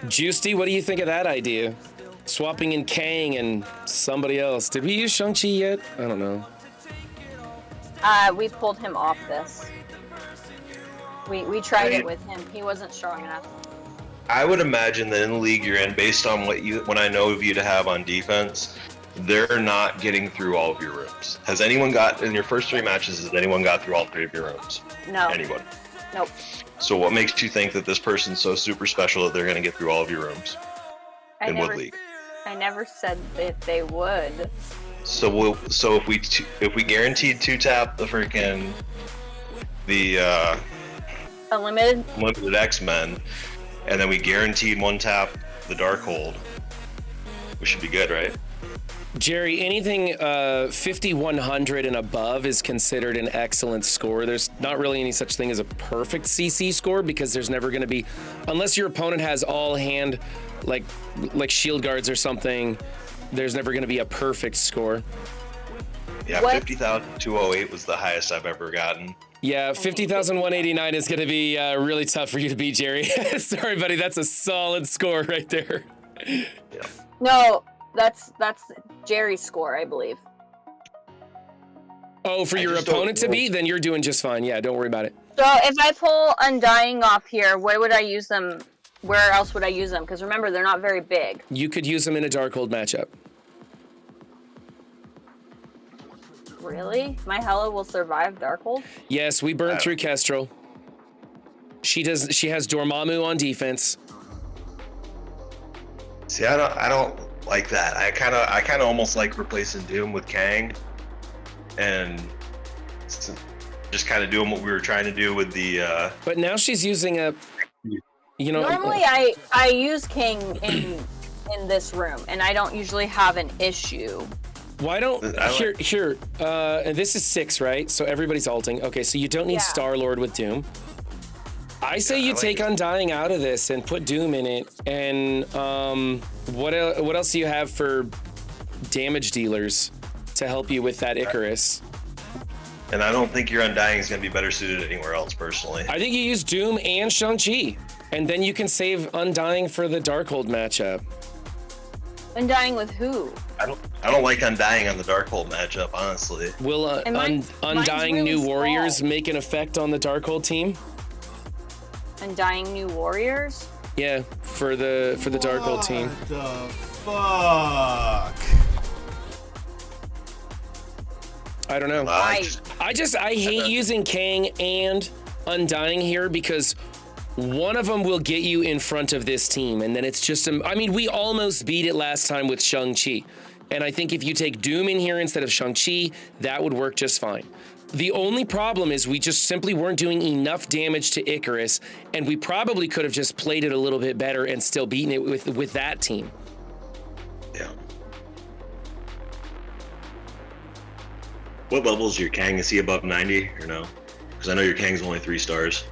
Juicy, what do you think of that idea? Swapping in Kang and somebody else. Did we use Shang-Chi yet? I don't know. We pulled him off this. We tried it with him. He wasn't strong enough. I would imagine that in the league you're in, based on what I know of you to have on defense, they're not getting through all of your rooms. Has anyone got, in your first 3 matches, has anyone got through all 3 of your rooms? No. Anyone? Nope. So what makes you think that this person's so super special that they're going to get through all of your rooms I in never, Wood League? I never said that they would. So if we guaranteed 2-tap the freaking Unlimited? Unlimited X-Men, and then we guaranteed 1-tap the Darkhold, we should be good, right? Jerry, anything 5,100 and above is considered an excellent score. There's not really any such thing as a perfect CC score because there's never going to be, unless your opponent has all hand, like shield guards or something, there's never going to be a perfect score. Yeah, What? 50,208 was the highest I've ever gotten. Yeah, 50,189 is going to be really tough for you to beat, Jerry. Sorry, buddy, that's a solid score right there. Yeah. No, that's Jerry's score, I believe. Oh, for I your just don't opponent to know. beat, then you're doing just fine. Yeah, don't worry about it. So if I pull Undying off here, where would I use them? Where else would I use them? Because remember, they're not very big. You could use them in a Darkhold matchup. Really? My Hela will survive Darkhold? Yes, we burned through Kestrel. She does. She has Dormammu on defense. See, I don't like that. I kind of almost like replacing Doom with Kang, and just kind of doing what we were trying to do with the. But now she's using a, you know. Normally, I use King in this room, and I don't usually have an issue. Why don't here? And this is 6, right? So everybody's ulting. Okay, so you don't need Yeah. Star-Lord with Doom. I say you take Undying out of this and put Doom in it. And what else do you have for damage dealers to help you with that Icarus? And I don't think your Undying is going to be better suited anywhere else, personally. I think you use Doom and Shang-Chi, and then you can save Undying for the Darkhold matchup. Undying with who? I don't like Undying on the Darkhold matchup, honestly. Will And mine's Undying really New Warriors small. make an effect on the Darkhold team? Undying New Warriors? Yeah, for the Darkhold team. What the fuck? I don't know. I hate using Kang and Undying here because one of them will get you in front of this team, and then it's just I mean, we almost beat it last time with Shang-Chi, and I think if you take Doom in here instead of Shang-Chi, that would work just fine. The only problem is we just simply weren't doing enough damage to Icarus, and we probably could have just played it a little bit better and still beaten it with that team. Yeah. What level is your Kang? Is he above 90 or no? Because I know your Kang's only 3 stars.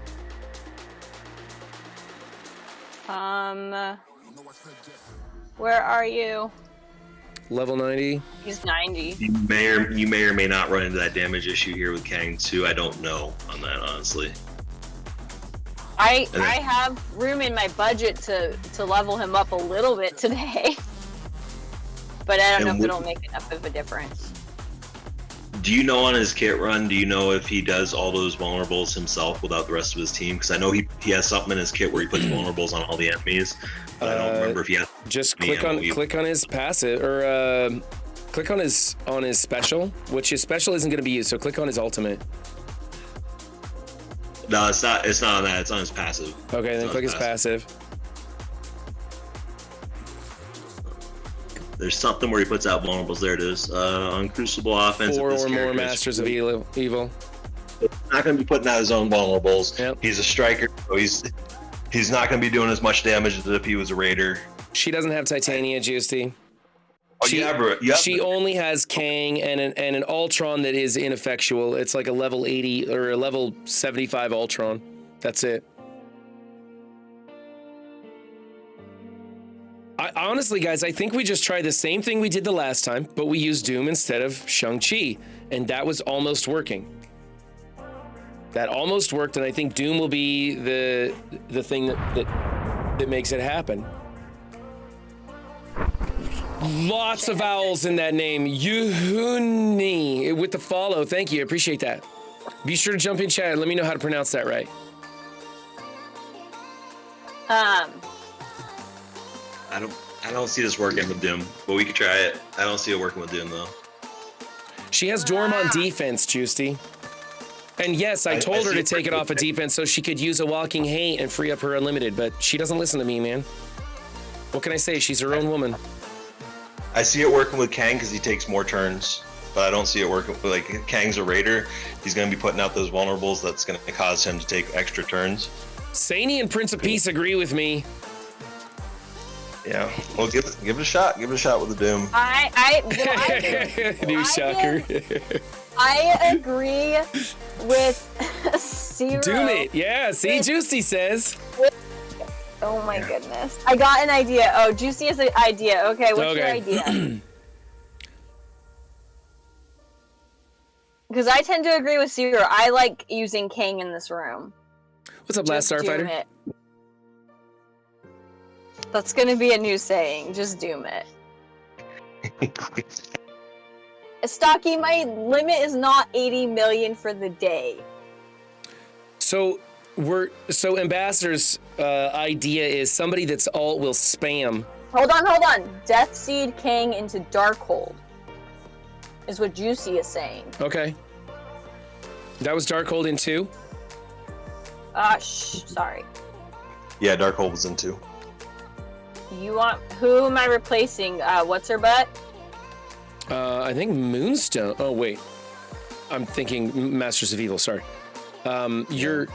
Where are you? Level 90. He's 90. You may or may not run into that damage issue here with Kang too. I don't know on that, honestly. I have room in my budget to level him up a little bit today. But I don't know if it'll make enough of a difference. Do you know on his kit run, do you know if he does all those vulnerables himself without the rest of his team? Because I know he has something in his kit where he puts vulnerables on all the enemies, but I don't remember if he has. Just click on his passive, or click on his special, which his special isn't going to be used. So click on his ultimate. No, it's not. It's not on that. It's on his passive. Okay, then click his passive. There's something where he puts out vulnerables. There it is. On Crucible offense. 4 or more Masters of Evil. Not going to be putting out his own vulnerables. Yep. He's a striker, so he's not going to be doing as much damage as if he was a raider. She doesn't have Titania, Juicy. Oh, She only has Kang and an Ultron that is ineffectual. It's like a level 80 or a level 75 Ultron. That's it. Honestly, guys, I think we just tried the same thing we did the last time, but we used Doom instead of Shang-Chi, and that was almost working. That almost worked, and I think Doom will be the thing that makes it happen. Lots of vowels in that name. Yuhuni with the follow. Thank you. Appreciate that. Be sure to jump in chat and let me know how to pronounce that right. I don't see this working with Doom, but we could try it. I don't see it working with Doom though. She has Dorm on defense, Juicy. And yes, I told her to take it off of defense so she could use a walking hate and free up her unlimited, but she doesn't listen to me, man. What can I say? She's her own woman. I see it working with Kang because he takes more turns, but I don't see it working with, like, Kang's a raider. He's going to be putting out those vulnerables that's going to cause him to take extra turns. Sani and Prince of Peace agree with me. Yeah, well, give it a shot. Give it a shot with the Doom. New shocker. I agree with Zero. Doom it. Yeah, see, Juicy says. Oh my goodness. I got an idea. Oh, Juicy has an idea. Okay, what's your idea? Because I tend to agree with Zero. I like using Kang in this room. What's up, Last Starfighter? That's going to be a new saying. Just doom it. Stocky, my limit is not 80 million for the day. So Ambassador's idea is somebody that's alt will spam. Hold on. Death Seed King into Darkhold is what Juicy is saying. Okay. That was Darkhold in 2? Sorry. Yeah, Darkhold was in 2. Who am I replacing? What's her butt? I think Moonstone. Oh, wait. I'm thinking Masters of Evil, sorry. You're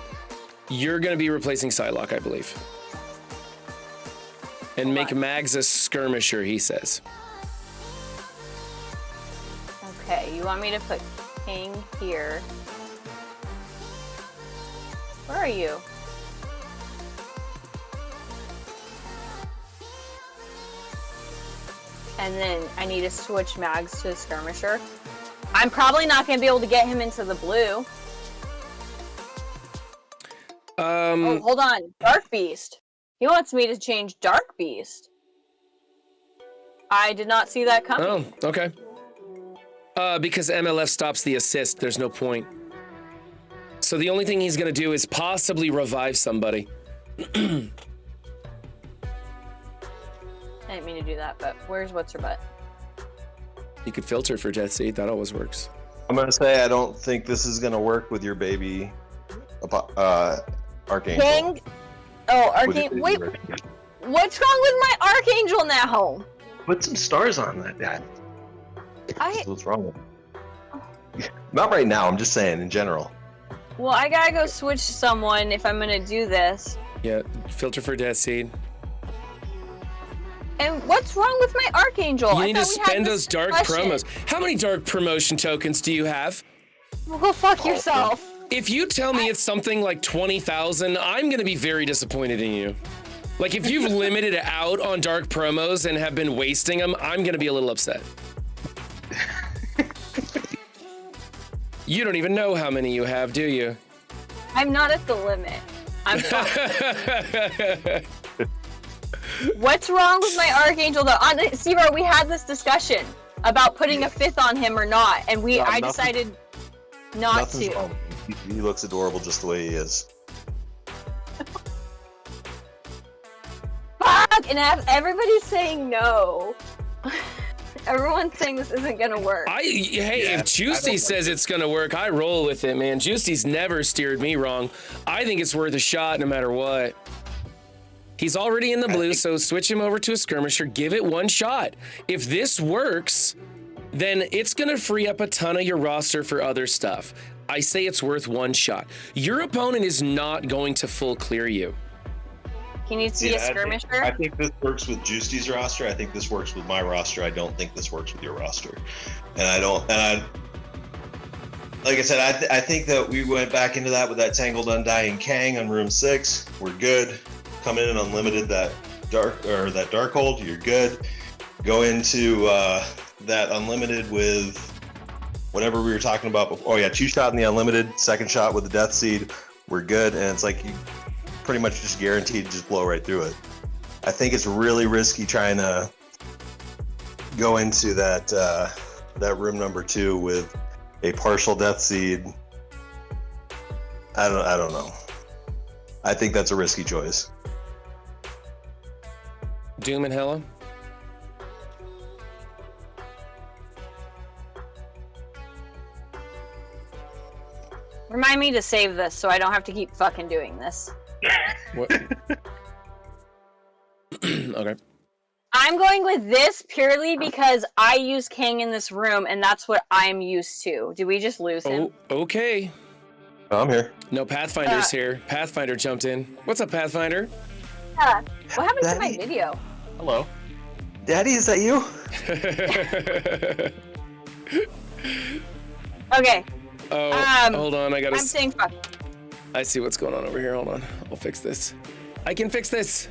going to be replacing Psylocke, I believe. And make Mags a skirmisher, he says. Okay, you want me to put King here. Where are you? And then I need to switch Mags to a skirmisher. I'm probably not going to be able to get him into the blue. Oh, hold on. Dark Beast. He wants me to change Dark Beast. I did not see that coming. Oh, okay. Because MLF stops the assist, there's no point. So the only thing he's going to do is possibly revive somebody. I didn't mean to do that, but where's what's her butt? You could filter for Death Seed, that always works. I'm gonna say I don't think this is gonna work with your baby, Archangel. King? Oh, Archangel. Wait, what's wrong with my Archangel now? Put some stars on that, Dad. What's wrong with it? Not right now, I'm just saying in general. Well, I gotta go switch someone if I'm gonna do this. Yeah, filter for Death Seed. And what's wrong with my Archangel? You need to spend those dark promos. How many dark promotion tokens do you have? Well, go fuck yourself. If you tell me it's something like 20,000, I'm gonna be very disappointed in you. Like, if you've limited out on dark promos and have been wasting them, I'm gonna be a little upset. You don't even know how many you have, do you? I'm not at the limit. I'm fine. What's wrong with my Archangel though? Seabro, we had this discussion about putting a 5th on him or not, and I decided not to. Wrong. He looks adorable just the way he is. Fuck! And everybody's saying no. Everyone's saying this isn't gonna work. If Juicy says it's gonna work, I roll with it, man. Juicy's never steered me wrong. I think it's worth a shot no matter what. He's already in the blue, so switch him over to a skirmisher. Give it one shot. If this works, then it's gonna free up a ton of your roster for other stuff. I say it's worth one shot. Your opponent is not going to full clear you. He needs to be a skirmisher. I think this works with Juicy's roster. I think this works with my roster. I don't think this works with your roster. Like I said, I think that we went back into that with that Tangled Undying Kang on room 6. We're good. Come in and unlimited that Darkhold. You're good. Go into that unlimited with whatever we were talking about before. Oh yeah, 2-shot in the unlimited, 2nd shot with the Death Seed. We're good, and it's like you pretty much just guaranteed to just blow right through it. I think it's really risky trying to go into that room number 2 with a partial Death Seed. I don't know. I think that's a risky choice. Doom and Hella? Remind me to save this so I don't have to keep fucking doing this. What? Okay. I'm going with this purely because I use King in this room and that's what I'm used to. Did we just lose him? Oh, okay. I'm here. No, Pathfinder's here. Pathfinder jumped in. What's up, Pathfinder? What happened to my video? Hello. Daddy, is that you? Okay. Oh, hold on. I'm saying fuck. I see what's going on over here. Hold on. I'll fix this. I can fix this.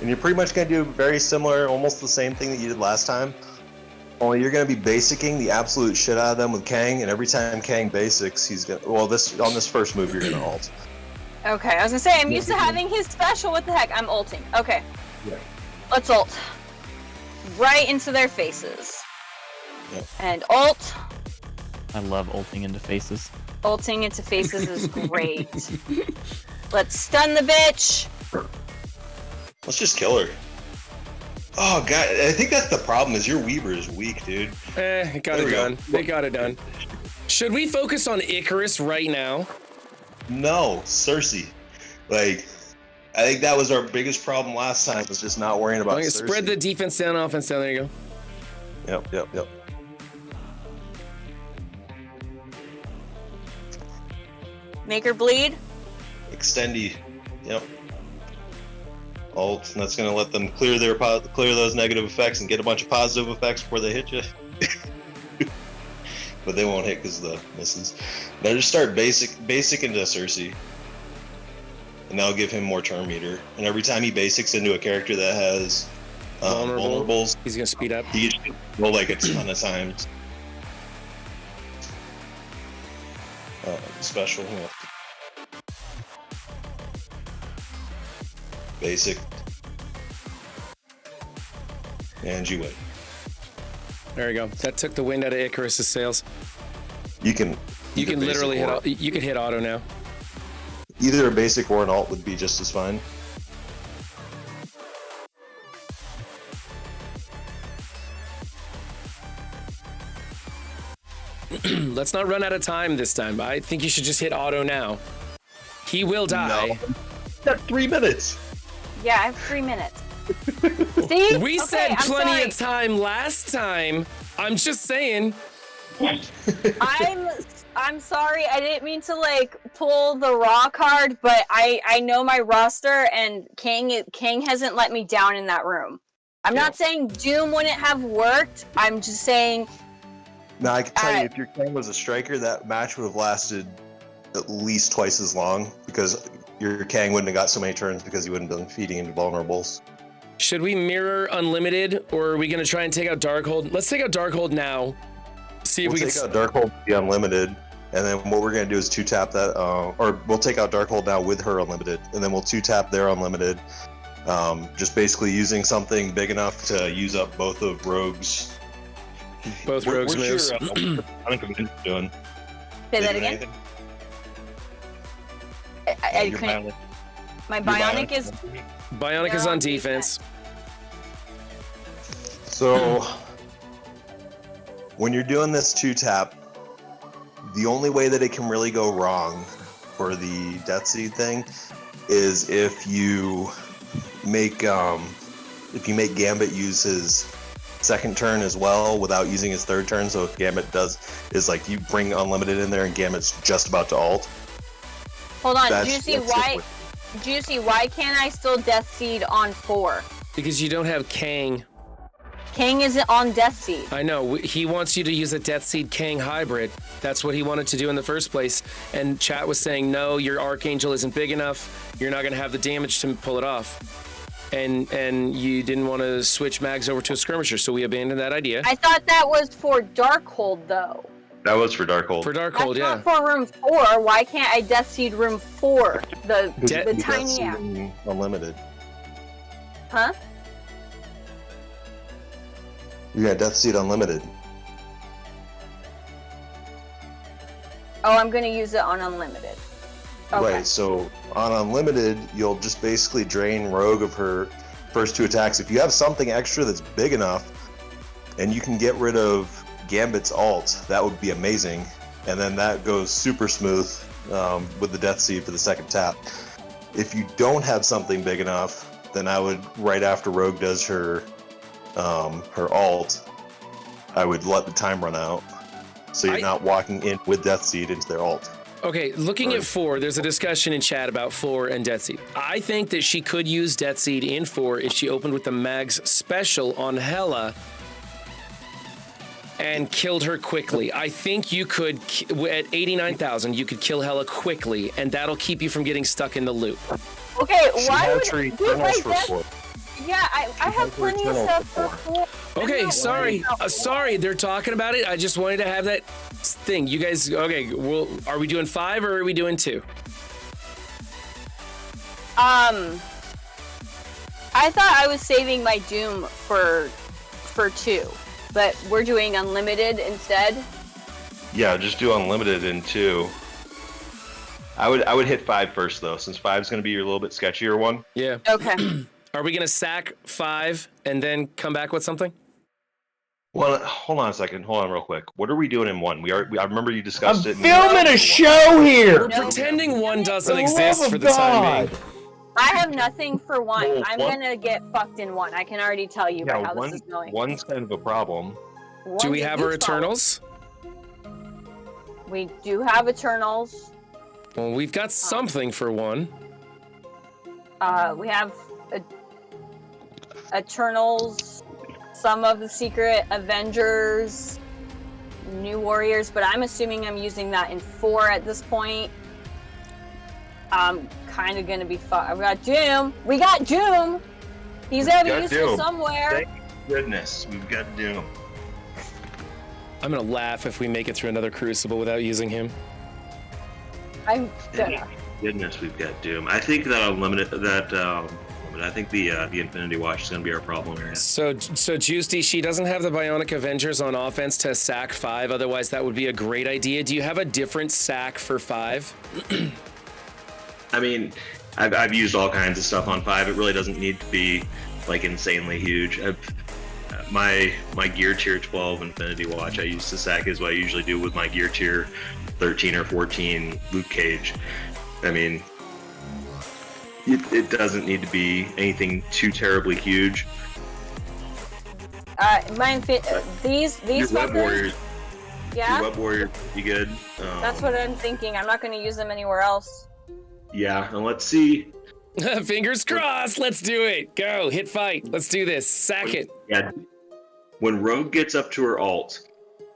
And you're pretty much going to do very similar, almost the same thing that you did last time. Only you're going to be basicking the absolute shit out of them with Kang, and every time Kang basics, he's going to... Well, on this first move, you're going to ult. Okay, I was going to say, I'm used to having his special. What the heck? I'm ulting. Okay. Yeah. Let's ult. Right into their faces. And ult. I love ulting into faces. Ulting into faces is great. Let's stun the bitch. Let's just kill her. Oh god, I think that's the problem. Is your Weaver is weak, dude. It got it done. It got it done. Should we focus on Icarus right now? No, Cersei. Like, I think that was our biggest problem last time. Was just not worrying about Cersei. Spread the defense down, offense down. There you go. Yep. Make her bleed. Extendy. Yep. Ult, and that's gonna let them clear those negative effects and get a bunch of positive effects before they hit you. But they won't hit because of the misses. Now just start basic into Cersei, and that'll give him more turn meter. And every time he basics into a character that has vulnerables, he's gonna speed up. He gets roll like a ton of times. Special. Yeah. Basic. And you win. There you go. That took the wind out of Icarus's sails. You can literally hit. You can hit auto now. Either a basic or an alt would be just as fine. Let's not run out of time this time. I think you should just hit auto now. He will die. No. That's 3 minutes. Yeah, I have 3 minutes. See? We said plenty of time last time. I'm just saying. I'm sorry. I didn't mean to like pull the raw card, but I know my roster, and King hasn't let me down in that room. I'm not saying Doom wouldn't have worked. I'm just saying. Now I can tell you, if your King was a striker, that match would have lasted at least twice as long, because your Kang wouldn't have got so many turns because he wouldn't have been feeding into vulnerables. Should we mirror Unlimited, or are we going to try and take out Darkhold? Let's take out Darkhold now. See if we can take out Darkhold to be Unlimited, and then what we're going to do is 2-tap that, or we'll take out Darkhold now with her Unlimited, and then we'll 2-tap their Unlimited. Just basically using something big enough to use up both of Rogue's. Both Rogue's moves. I think I'm doing. Say that again. I couldn't. My Bionic is. Bionic is on defense. So, when you're doing this 2-tap, the only way that it can really go wrong for the Death Seed thing is if you make Gambit use his second turn as well without using his third turn. So if Gambit is like you bring Unlimited in there and Gambit's just about to ult. Hold on, Juicy, why can't I still Death Seed on 4? Because you don't have Kang. Kang isn't on Death Seed. I know. He wants you to use a Death Seed Kang hybrid. That's what he wanted to do in the first place. And chat was saying, no, your Archangel isn't big enough. You're not going to have the damage to pull it off. And you didn't want to switch mags over to a skirmisher, so we abandoned that idea. I thought that was for Darkhold, though. That was for Darkhold. For Darkhold, yeah. That's not for room 4. Why can't I Death Seed room 4? The tiny app. Unlimited. Huh? You got Death Seed Unlimited. Oh, I'm going to use it on Unlimited. Okay. Right, so on Unlimited, you'll just basically drain Rogue of her first 2 attacks. If you have something extra that's big enough, and you can get rid of Gambit's ult, that would be amazing. And then that goes super smooth with the Death Seed for the second tap. If you don't have something big enough, then I would, right after Rogue does her ult, I would let the time run out. So you're not walking in with Death Seed into their ult. Okay, looking at 4, there's a discussion in chat about 4 and Death Seed. I think that she could use Death Seed in 4 if she opened with the Mag's special on Hela and killed her quickly. I think you could, at 89,000, you could kill Hela quickly, and that'll keep you from getting stuck in the loop. Okay, why would... Yeah, I have plenty of stuff for 4. Okay, sorry, they're talking about it. I just wanted to have that thing. You guys, okay, well, are we doing 5 or are we doing 2? I thought I was saving my Doom for 2. but we're doing unlimited instead. Yeah, just do unlimited in 2. I would hit 5 first though, since 5 is going to be your little bit sketchier one. Yeah. Okay. Are we gonna sack 5 and then come back with something? Well, hold on a second. Hold on real quick. What are we doing in 1? I remember you discussed it. Filming a show here. We're pretending 1 doesn't For the exist love of for the time God. being. I have nothing for 1. Oh, I'm one- gonna get fucked in 1. I can already tell you by how this is going. 1's kind of a problem. Do we One's a have our huge problem. Eternals? We do have Eternals. Well, we've got something for 1. We have Eternals, some of the Secret Avengers, New Warriors, but I'm assuming I'm using that in 4 at this point. I'm kind of gonna be fun. We got Doom. We got Doom. He's gotta be got useful Doom. somewhere. Thank goodness, we've got Doom. I'm gonna laugh if we make it through another Crucible without using him. I'm Thank gonna. goodness we've got Doom. I think that I think the Infinity Watch is going to be our problem area. So Juicy, she doesn't have the Bionic Avengers on offense to sack 5. Otherwise, that would be a great idea. Do you have a different sack for 5? I mean, I've used all kinds of stuff on 5. It really doesn't need to be like insanely huge. My gear tier 12 Infinity Watch I use to sack is what I usually do with my gear tier 13 or 14 Luke Cage. I mean, it doesn't need to be anything too terribly huge. These Your Web fuckers. Warriors, Yeah, your Web Warrior, be good. that's what I'm thinking. I'm not gonna use them anywhere else. Yeah, and let's see. Fingers crossed. Let's do it. Go. Hit fight. Let's do this. Sack it. Yeah, when Rogue gets up to her ult,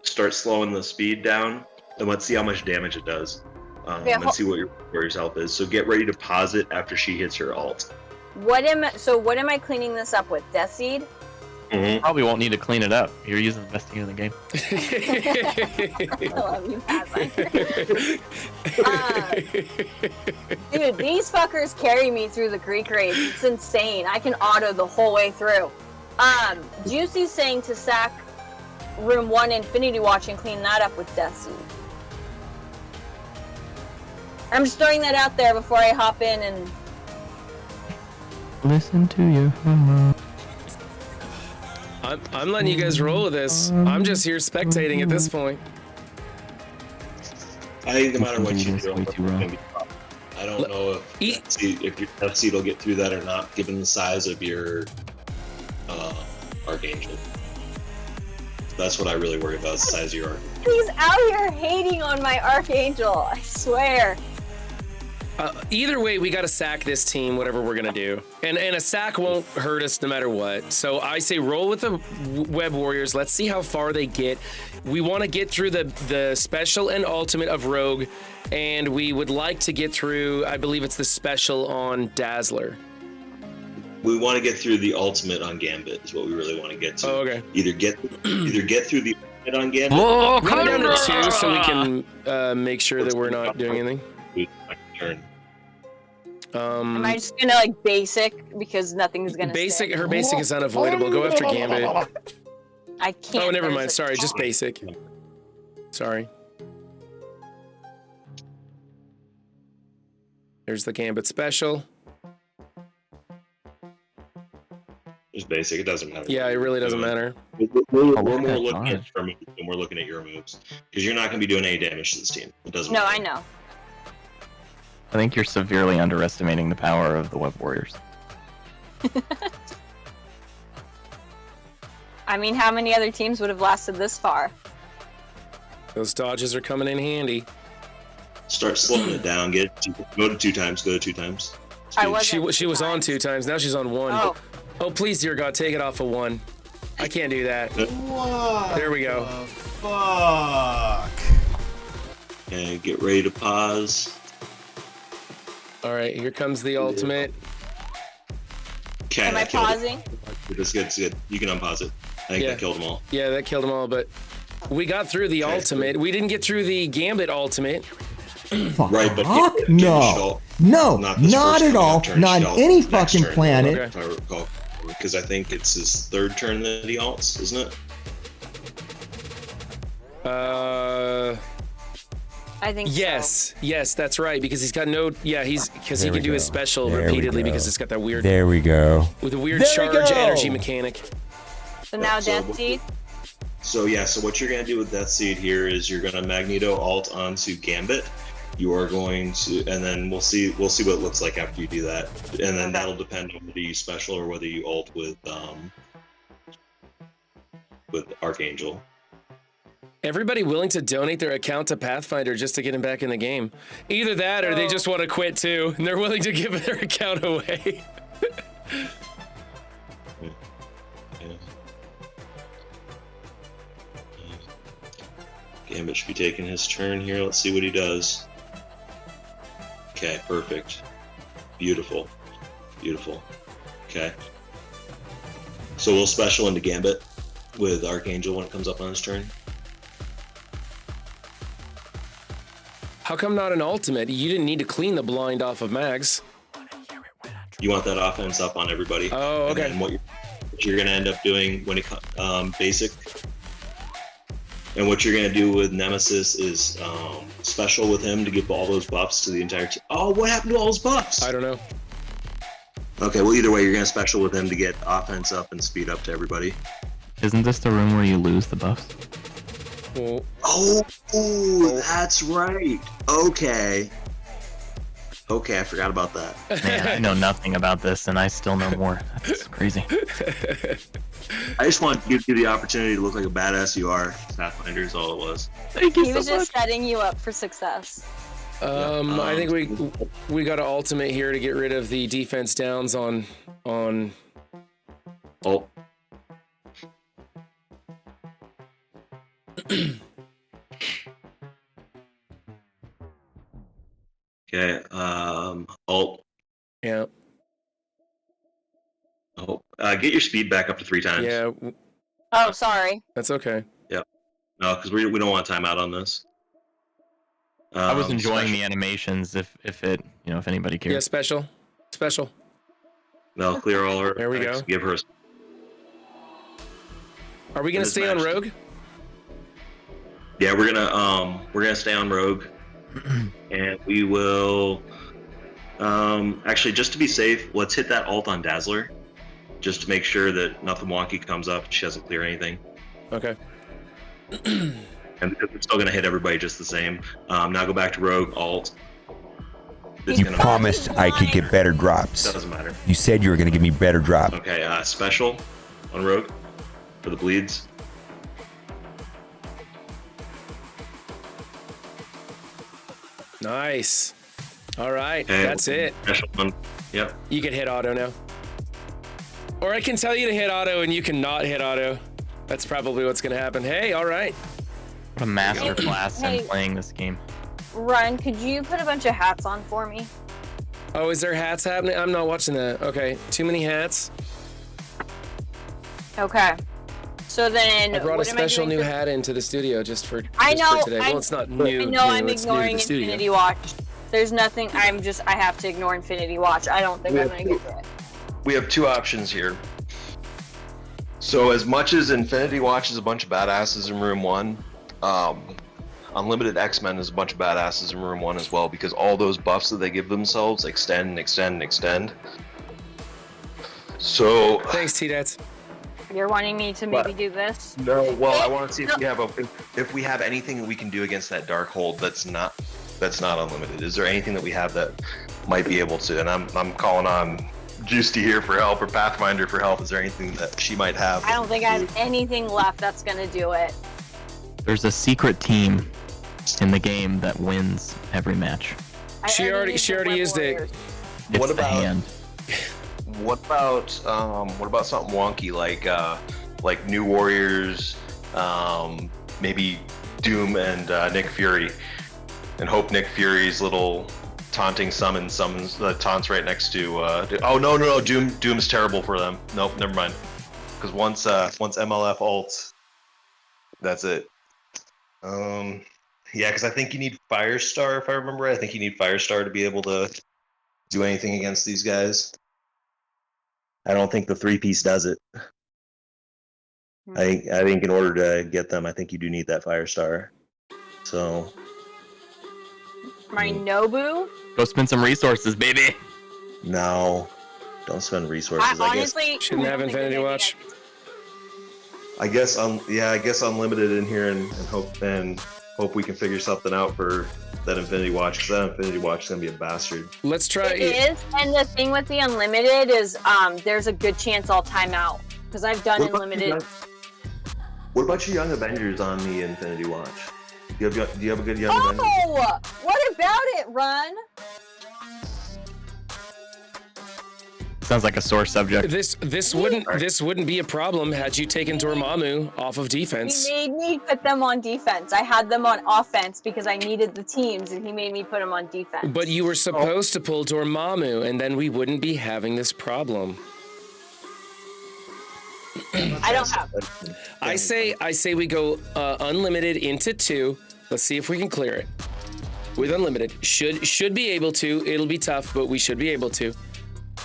start slowing the speed down, and let's see how much damage it does. And see what your warrior's health is. So get ready to pause it after she hits her ult. What am I cleaning this up with? Death Seed? Probably won't need to clean it up. You're using the best team in the game. I love you, dude, these fuckers carry me through the Greek raids. It's insane. I can auto the whole way through. Juicy's saying to sack room 1 Infinity Watch and clean that up with Death Seed. I'm just throwing that out there before I hop in and... Listen to your heart. I'm letting you guys roll with this. I'm just here spectating at this point. I think no matter what you do, Way too raw. I don't know if your Death Seed will get through that or not, given the size of your Archangel. That's what I really worry about, is the size of your Archangel. He's out here hating on my Archangel, I swear. Either way, we got to sack this team, whatever we're going to do. And a sack won't hurt us no matter what. So I say roll with the Web Warriors. Let's see how far they get. We want to get through the special and ultimate of Rogue. And we would like to get through, I believe it's the special on Dazzler. We want to get through the ultimate on Gambit, is what we really want to get to. Oh, okay. Either get through the ultimate on Gambit. Run it down to 2 so we can make sure that we're not doing anything. Turn. Am I just gonna like basic because nothing's gonna Basic. stick? Her basic is unavoidable. Go after Gambit. I can't. Oh, never there's mind. a- Sorry, just basic. Sorry. There's the Gambit special. Just basic. It doesn't matter. Yeah, it really doesn't matter. We're look more at looking that at your moves than we're looking at your moves, because you're not going to be doing any damage to this team. It doesn't. No, matter. I know. I think you're severely underestimating the power of the Web Warriors. I mean, how many other teams would have lasted this far? Those dodges are coming in handy. Start slowing it down. Go to 2 times. Go to 2 times. I wasn't She was on 2 times. Now she's on 1. Oh, Oh, please, dear God, take it off of 1. I can't do that. What? There we go. The fuck. And get ready to pause. All right, here comes the ultimate. Okay, am I that killed it. pausing? It's good. It's good. You can unpause it. I think Yeah. that killed them all. Yeah, that killed them all, but we got through the ultimate. We didn't get through the Gambit ultimate. Fuck. Right, but No. No, Not this not first at turn, all. turn, Not Shell, on any next fucking turn. planet. Okay. If I recall, because I think it's his 3rd turn that he ults, isn't it? I think Yes, yes, that's right. Because he's got no. Yeah, because he There can we do his go. special There we repeatedly go. because it's got that weird There we go. with a weird There we charge go. energy mechanic. so. So now So Death Seed. So yeah, so what you're gonna do with Death Seed here is you're gonna Magneto alt onto Gambit. You are going to, and then we'll see what it looks like after you do that, and then that'll depend on whether you special or whether you alt with Archangel. Everybody willing to donate their account to Pathfinder just to get him back in the game. Either that or they just want to quit too, and they're willing to give their account away. Gambit should be taking his turn here. Let's see what he does. Okay, perfect. Beautiful. Beautiful. Okay. So we'll special into Gambit with Archangel when it comes up on his turn. How come not an ultimate? You didn't need to clean the blind off of Mags. You want that offense up on everybody. Oh, okay. And then what you're going to end up doing when it basic, and what you're going to do with Nemesis is special with him to give all those buffs to the entire team. Oh, what happened to all those buffs? I don't know. Okay, well, either way, you're going to special with him to get offense up and speed up to everybody. Isn't this the room where you lose the buffs? Well, Oh, that's right. Okay. Okay, I forgot about that. Man, I know nothing about this, and I still know more. That's crazy. I just want to give you the opportunity to look like a badass you are. Pathfinder is all it was. Thank you He so was much. just setting you up for success. I think we got to ultimate here to get rid of the defense downs on. Oh. Okay, alt. Yeah. Oh, get your speed back up to 3 times. Yeah, Oh, sorry. that's okay. No, because we don't want timeout on this. I was enjoying special. the animations. If anybody Yeah, cares. special. No, clear all her. There we go. Give her. Are we gonna It is stay on matched. Rogue? Yeah, we're gonna stay on Rogue, and we will. Actually, just to be safe, let's hit that alt on Dazzler, just to make sure that nothing wonky comes up. She doesn't clear anything. Okay. And because we're still gonna hit everybody just the same. Now go back to Rogue alt. It's You gonna promised I could get better drops. doesn't matter. You said you were going to give me better drops. Okay, special on Rogue for the bleeds. Nice. All right, Okay, that's it. Special one. Yep. You can hit auto now. Or I can tell you to hit auto and you can not hit auto. That's probably what's gonna happen. Hey, all right. What a master class Hey. in playing this game. Ryan, could you put a bunch of hats on for me? Oh, is there hats happening? I'm not watching that. Okay, too many hats. Okay. So then, I brought a what am special doing new for- hat into the studio just for I know. today. Well, it's not new. I know I'm it's new to ignoring the studio. Infinity Watch. There's nothing. I have to ignore Infinity Watch. I don't think I'm gonna get through it. We have 2 options here. So as much as Infinity Watch is a bunch of badasses in room 1, Unlimited X-Men is a bunch of badasses in room 1 as well, because all those buffs that they give themselves extend and extend and extend. So Thanks, T-Dats. You're wanting me to maybe do this? no, well, I want to see if we have anything that we can do against that dark hold that's not unlimited. Is there anything that we have that might be able to? And I'm calling on Juicy here for help, or Pathfinder for help. Is there anything that she might have? I don't think I have anything left that's gonna do it. There's a secret team in the game that wins every match. She already used the used Web it. Warriors. It's What the about- hand. What about something wonky like New Warriors, maybe Doom and Nick Fury, and hope Nick Fury's little taunting summons the taunts right next to. Oh no, Doom's terrible for them. Nope, never mind. Because once MLF ults, that's it. Yeah, because I think you need Firestar, if I remember right. I think you need Firestar to be able to do anything against these guys. I don't think the 3-piece does it. I think in order to get them, I think you do need that Firestar. So My Nobu. Go spend some resources, baby. no, don't spend resources. I honestly Shouldn't have don't think Infinity we Watch. I guess unlimited in here and hope we can figure something out for that Infinity Watch, because that Infinity Watch is gonna be a bastard. Let's try. It is, and the thing with the unlimited is, there's a good chance I'll time out because I've done unlimited. What about your Young Avengers on the Infinity Watch? Do you have a good Young Avengers? Oh, what about it, Run? Sounds like a sore subject. This wouldn't be a problem had you taken Dormammu off of defense. He made me put them on defense. I had them on offense because I needed the teams, and he made me put them on defense. But you were supposed to pull Dormammu, and then we wouldn't be having this problem. I don't have them. I say we go unlimited into 2. Let's see if we can clear it with unlimited. Should be able to. It'll be tough, but we should be able to.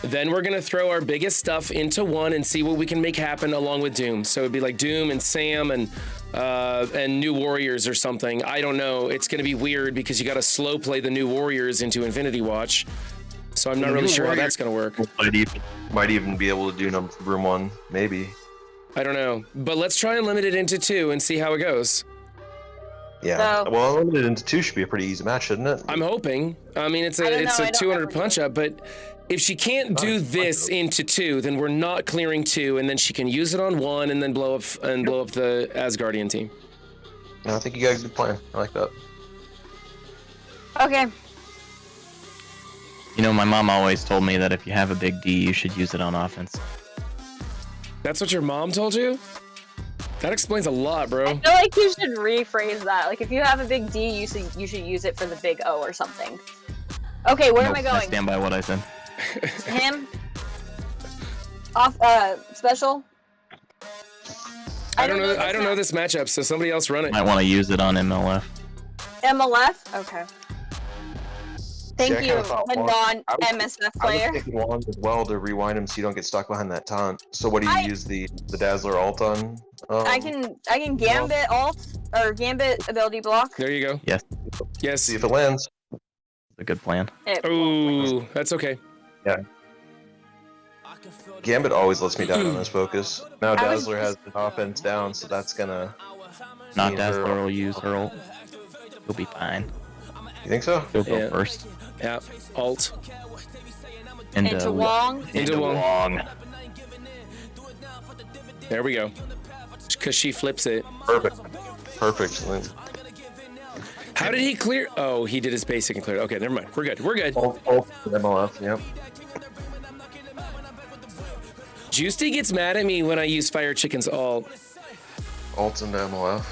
Then we're gonna throw our biggest stuff into 1 and see what we can make happen along with Doom. So it'd be like Doom and Sam and New Warriors or something. I don't know. It's gonna be weird because you gotta slow play the New Warriors into Infinity Watch. So I'm not really sure how that's gonna work. Might even be able to do room 1, maybe. I don't know. But let's try unlimited into 2 and see how it goes. Yeah. So- Well, unlimited into 2 should be a pretty easy match, shouldn't it? I'm hoping. I mean, it's I a don't know, I don't 200 ever punch know. up, but if she can't do this into 2, then we're not clearing 2, and then she can use it on 1 and then blow up the Asgardian team. No, I think you guys are playing. I like that. Okay. You know, my mom always told me that if you have a big D, you should use it on offense. That's what your mom told you? That explains a lot, I bro. feel like you should rephrase that. Like, if you have a big D, you should use it for the big O or something. Okay, where am I Nope, I going? stand by what I said. Him? Off, special? I don't know this matchup, so somebody else run it. Might want to use it on MLF. MLF? Okay. Thank See, I you, kinda thought the Wong- non-MSF I player. was thinking Wong as well to rewind him so you don't get stuck behind that taunt. So what do you use the Dazzler ult on? I can Gambit alt, or Gambit ability block. There you go. Yes. Yes. See if it lands. A good plan. Ooh, that's okay. Gambit always lets me down on this focus. Now I was Dazzler has the offense down, so that's gonna. Not mean her- Dazzler will use her ult. He'll be fine. You think so? He'll go Yeah. first. Yeah. Alt. Into Wong. Into Wong. Wong. There we go. Because she flips it. Perfect. How did he clear? Oh, he did his basic and cleared. Okay, never mind. We're good. We're good. Ult MLF. Yep. Juicy gets mad at me when I use Fire Chicken's alt. Ult into MLF.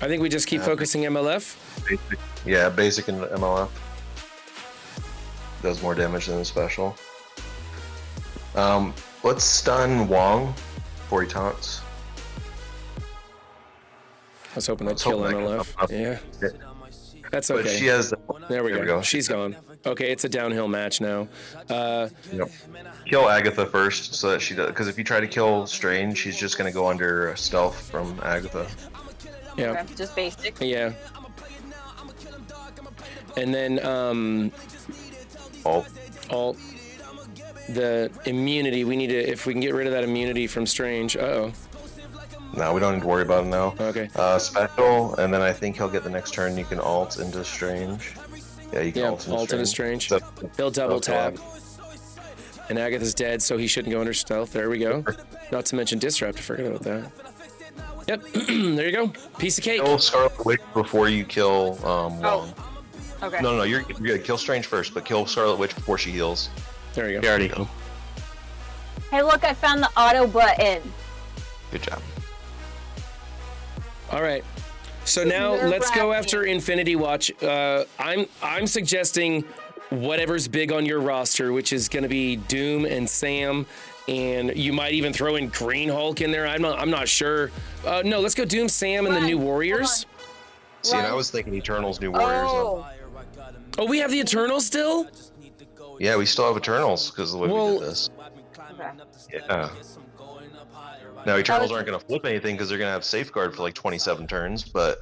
I think we just keep focusing MLF. Basic. Yeah, basic into MLF. Does more damage than the special. Let's stun Wong before he taunts. I was hoping I'd Let's kill hope that MLF. comes up. Yeah. That's But okay. she has. There we There go. we go. She's gone. Okay, it's a downhill match now. Yep. Kill Agatha first, so that she does. Because if you try to kill Strange, she's just gonna go under stealth from Agatha. Yeah. Okay, just basic. Yeah. And then Ult. the immunity. We need to, if we can get rid of that immunity from Strange. Uh-oh. No, we don't need to worry about it now. Okay. Special, and then I think he'll get the next turn. You can ult into Strange. Yeah, you can Yeah, ult into Strange. So- He'll double Okay. tap. And Agatha's dead, so he shouldn't go under stealth. There we go. Not to mention Disrupt. I forgot about that. Yep. There you go. Piece of cake. Kill Scarlet Witch before you kill Wong. Okay. No, you're good. Kill Strange first, but kill Scarlet Witch before she heals. There you We go. already go. Hey, look, I found the auto button. Good job. All right. So now let's go after Infinity Watch. I'm suggesting whatever's big on your roster, which is going to be Doom and Sam, and you might even throw in Green Hulk in there. I'm not sure. No, let's go Doom, Sam, and the New Warriors. See, and I was thinking Eternals, New Warriors. Oh. Oh, we have the Eternal still? Yeah, we still have Eternals because of the way we did this. Okay. Yeah. Now Eternals aren't going to flip anything because they're going to have Safeguard for like 27 turns, but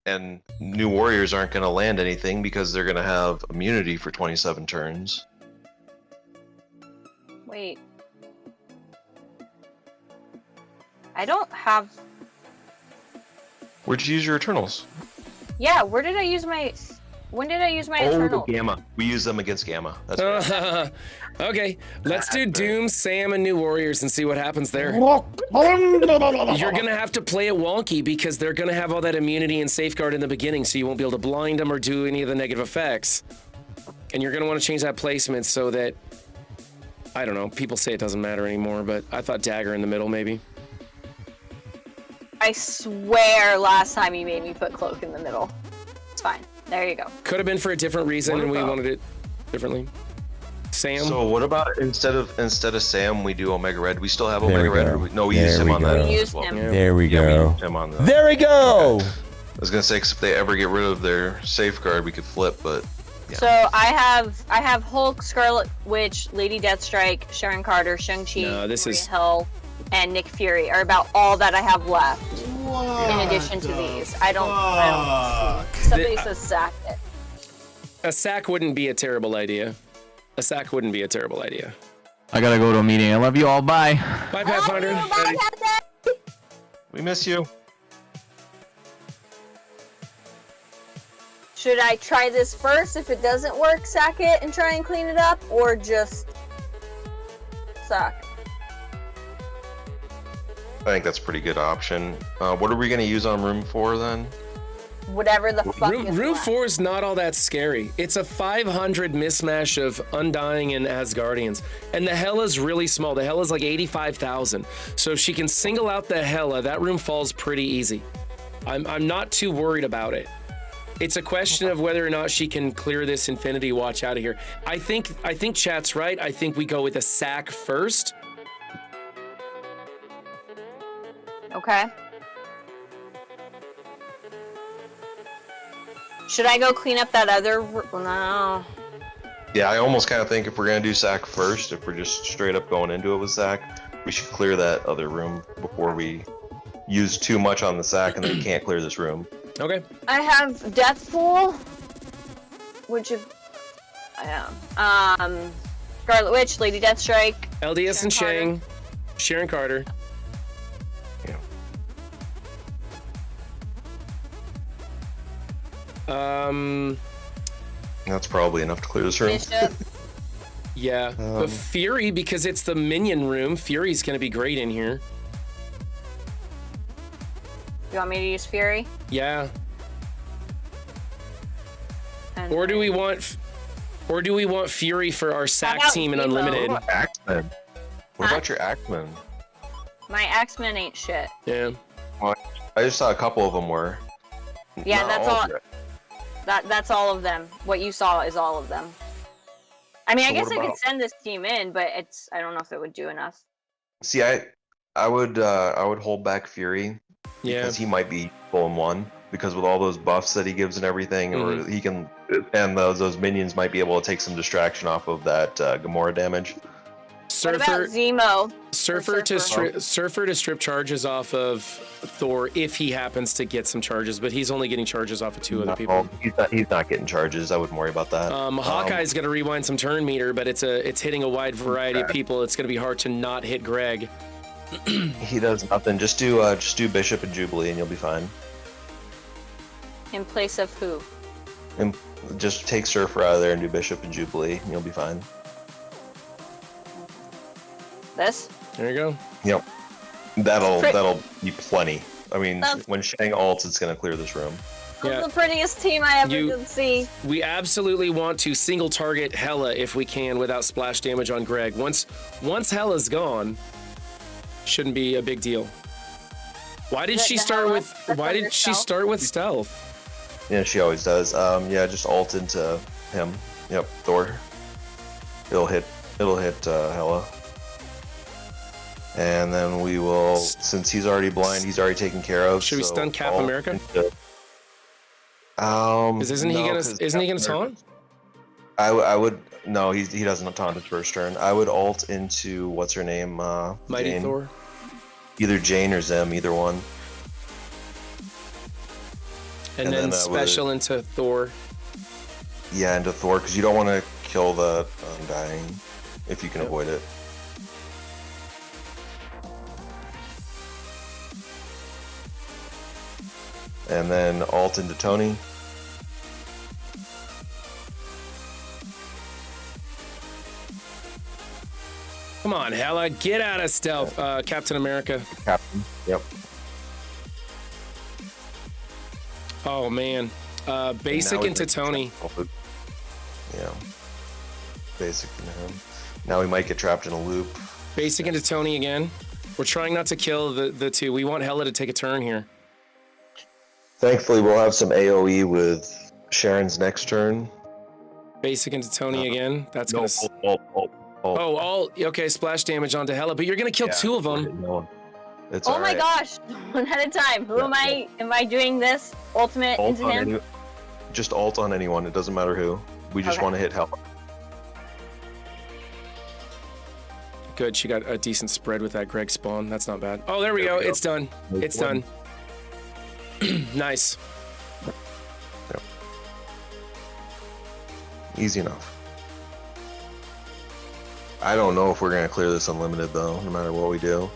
and New Warriors aren't going to land anything because they're going to have immunity for 27 turns. Wait. I don't have. Where'd you use your Eternals? Yeah, where did I use my? When did I use my Eternal? Gamma. We use them against Gamma. That's right. Okay, let's do Doom, Sam, and New Warriors and see what happens there. You're gonna have to play it wonky because they're gonna have all that immunity and safeguard in the beginning, so you won't be able to blind them or do any of the negative effects. And you're gonna want to change that placement so that, I don't know, people say it doesn't matter anymore, but I thought dagger in the middle maybe. I swear last time you made me put cloak in the middle. It's fine. There you go. Could have been for a different reason and we wanted it differently. Sam? So what about instead of Sam, we do Omega Red? We still have There Omega we Red. go. Or we There use him we on go. that We as used well. him. There we Yeah, we go. used him on that. There we go. I was gonna say, 'cause if they ever get rid of their Safeguard, we could flip, but yeah. So I have Hulk, Scarlet Witch, Lady Deathstrike, Sharon Carter, Shang-Chi, No, this Maria is- Hill, and Nick Fury are about all that I have left. What In addition to the these, I don't. fuck? Somebody says sack it. A sack wouldn't be a terrible idea. A sack wouldn't be a terrible idea. I gotta go to a meeting. I love you all. Bye. Bye, Pathfinder. We miss you. Should I try this first? If it doesn't work, sack it and try and clean it up, or just sack? I think that's a pretty good option. What are we gonna use on Room 4 then? Whatever the fuck is Room left. 4 is not all that scary. It's a 500 mismatch of Undying and Asgardians. And the Hela's really small. The Hela's like 85,000. So if she can single out the Hela, that room falls pretty easy. I'm not too worried about it. It's a question of whether or not she can clear this Infinity Watch out of here. I think chat's right. I think we go with a sack first. Okay. Should I go clean up that other? No. Yeah, I almost kind of think if we're gonna do sack first, if we're just straight up going into it with sack, we should clear that other room before we use too much on the sack and then we can't clear this room. Okay. I have Deathpool, which if I am. Scarlet Witch, Lady Deathstrike, LDS and Sharon Shang, Sharon Carter. Yeah. That's probably enough to clear this room. Bishop. Yeah, but Fury, because it's the minion room, Fury's gonna be great in here. You want me to use Fury? Yeah. And Or do we want Fury for our sack about team in Zemo? Unlimited? Axemen. What about your Axemen? My X-Men ain't shit. Yeah. I just saw a couple of them were. Yeah, Not that's of all. it. That's all of them. What you saw is all of them. I mean, I So guess what I could about- send this team in, but I don't know if it would do enough. See, I would hold back Fury Yeah. because he might be full in one because with all those buffs that he gives and everything, or he can, and those minions might be able to take some distraction off of that Gamora damage. What about Surfer, Zemo? Surfer to strip charges off of Thor if he happens to get some charges, but he's only getting charges off of two other people. He's not getting charges. I wouldn't worry about that. Hawkeye's gonna rewind some turn meter, but it's hitting a wide variety of people. It's gonna be hard to not hit Greg. He does nothing. Just do Bishop and Jubilee, and you'll be fine. In place of who? And just take Surfer out of there and do Bishop and Jubilee, and you'll be fine. This? There you go. Yep. That'll Pretty- that'll be plenty. I mean, That's- when Shang ults, it's gonna clear this room. Yeah. That's the prettiest team I ever You- did see. We absolutely want to single target Hela if we can without splash damage on Greg. Once Hela's gone, shouldn't be a big deal. Why did The- she the start Hela with that's why under did she stealth? start with stealth? Yeah, she always does. Yeah, just ult into him. Yep, Thor. It'll hit Hela. And then we will, since he's already blind, he's already taken care of. Should we so stun Cap ult America? into- Isn't he gonna taunt? I would no. He doesn't taunt his first turn. I would ult into what's her name? Mighty Jane. Thor. Either Jane or Zem, either one. And then special into Thor. Yeah, into Thor, because you don't want to kill the Undying if you can avoid it. And then ult into Tony. Come on, Hela, get out of stealth, Captain America. Captain. Yep. Oh man, basic into Tony. Yeah. Basic into him. Now we might get trapped in a loop. Basic into Tony again. We're trying not to kill the two. We want Hela to take a turn here. Thankfully, we'll have some AoE with Sharon's next turn. Basic into Tony again. That's gonna. Ult. Oh, all okay. Splash damage onto Hela, but you're gonna kill two of them. No. It's Oh all my right. gosh, one at a time. Who am I? Am I doing this ultimate Ult into on him? just ult on anyone. It doesn't matter who. We just Okay. want to hit Hela. Good. She got a decent spread with that Greg spawn. That's not bad. Oh, there we go. It's done. It's done. Nice. Yep. Easy enough. I don't know if we're gonna clear this unlimited though, no matter what we do.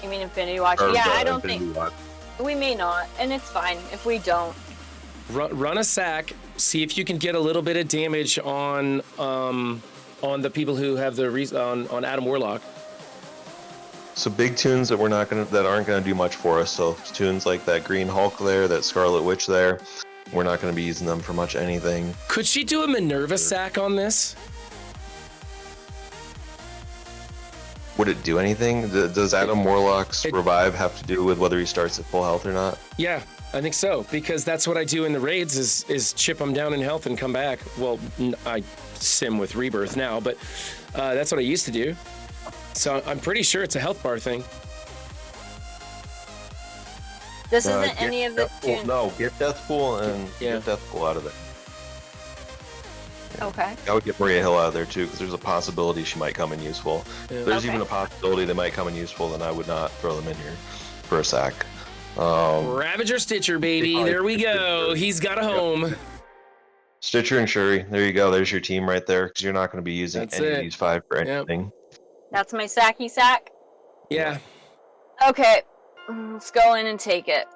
You mean Infinity Watch? Or Yeah, the I don't Infinity think Watch. we may not, and it's fine if we don't. Run a sack. See if you can get a little bit of damage on the people who have the on Adam Warlock. So big tunes that aren't gonna do much for us. So tunes like that Green Hulk there, that Scarlet Witch there, we're not gonna be using them for much anything. Could she do a Minerva sack on this? Would it do anything? Does Adam Warlock's revive have to do with whether he starts at full health or not? Yeah, I think so, because that's what I do in the raids is chip them down in health and come back. Well, I sim with Rebirth now, but that's what I used to do. So I'm pretty sure it's a health bar thing. This isn't any of the tunes. No, get Death Pool and get Death Pool out of there. Okay. I would get Maria Hill out of there too, because there's a possibility she might come in useful. Yeah. If there's Okay. even a possibility they might come in useful, then I would not throw them in here for a sack. Ravager Stitcher, baby. There we go. He's got a home. Stitcher and Shuri, there you go. There's your team right there, because you're not going to be using That's any it. of these 5 for Yep. anything. That's my sacky sack. Yeah. Okay, let's go in and take it.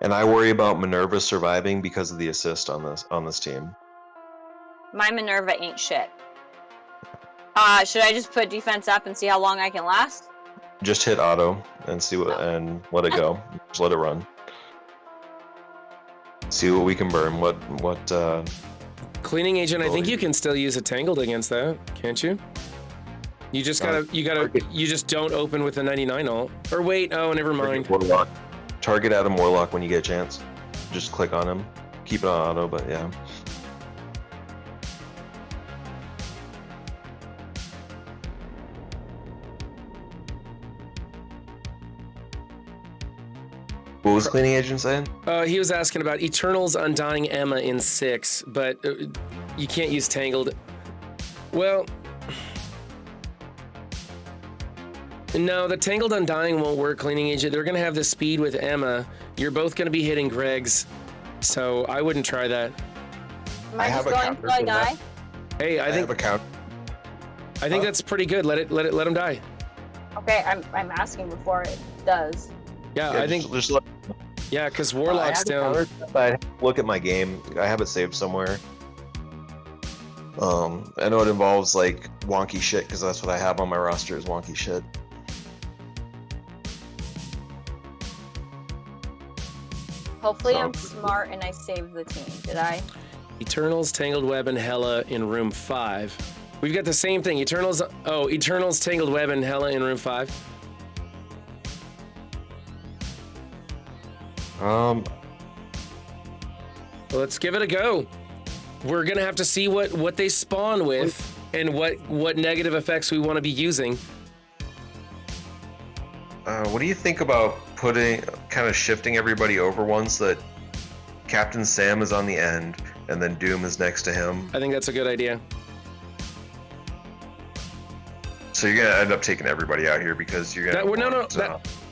And I worry about Minerva surviving because of the assist on this team. My Minerva ain't shit. Should I just put defense up and see how long I can last? Just hit auto and see what and let it go. Just let it run. See what we can burn. What Cleaning agent, I think you can still use a tangled against that, can't you? You just you just don't open with a 99 ult. Or wait, oh, never mind. Target Adam Warlock when you get a chance. Just click on him. Keep it on auto, but yeah. What was Cleaning Agent saying? He was asking about Eternal's Undying Emma in 6, but you can't use Tangled. Well, no, the Tangled Undying won't work, Cleaning Agent. They're going to have the speed with Emma. You're both going to be hitting Greg's, so I wouldn't try that. Am I just going till I die? Hey, I think have a count. I think that's pretty good. Let him die. Okay, I'm asking before it does. Yeah, Yeah, I think just let, yeah, because Warlock's down. I look at my game. I have it saved somewhere. I know it involves like wonky shit because that's what I have on my roster is wonky shit. Hopefully I'm So- smart and I saved the team. Did I? Eternals, Tangled Web, and Hela in room 5. We've got the same thing. Eternals, Tangled Web, and Hela in room 5. Well, let's give it a go. We're gonna have to see what they spawn with and what negative effects we want to be using. What do you think about putting? kind of shifting everybody over one so that Captain Sam is on the end, and then Doom is next to him. I think that's a good idea. So you're gonna end up taking everybody out here because you're gonna.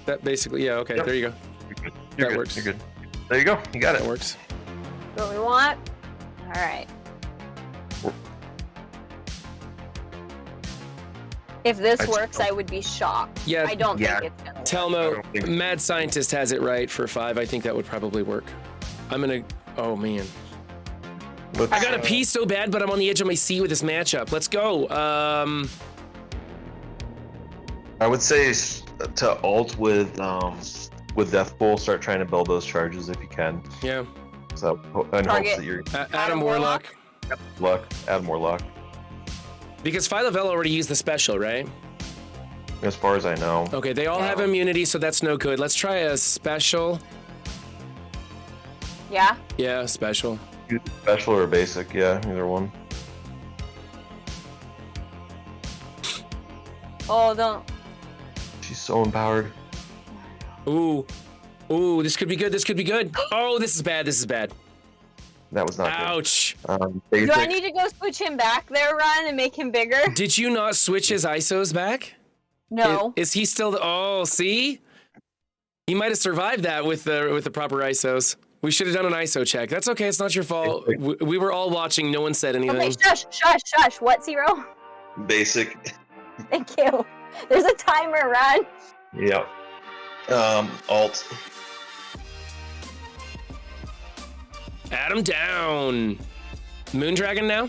That basically, yeah, okay, Yep. there you go. You're that good. works. You're good. There you go. You got That it. works. What we want? All right. If this works, I would be shocked. Yeah, I don't yeah. think it's gonna work. Telmo, don't think- Mad Scientist has it right for 5. I think that would probably work. I'm gonna, oh man. Let's, I gotta pee so bad, but I'm on the edge of my seat with this matchup. Let's go. I would say to ult with Death Bowl, start trying to build those charges if you can. Yeah. So in hopes Target. that you're Adam Warlock. add more luck. Because Phyla-Vell already used the special, right? As far as I know. Okay, they all have immunity, so that's no good. Let's try a special. Yeah. Yeah, special. Special or basic, yeah, either one. Oh, don't. She's so empowered. Ooh. Ooh, this could be good. This could be good. Oh, this is bad. This is bad. That was not Ouch. good. Do I Basic. need to go switch him back there, Run, and make him bigger? Did you not switch his ISOs back? No. Is he still the, oh, see? He might have survived that with the proper ISOs. We should have done an ISO check. That's okay. It's not your fault. We were all watching. No one said anything. Okay, shush. What, Zero? Basic. Thank you. There's a timer, Run. Yep. Alt. Adam down. Moondragon now?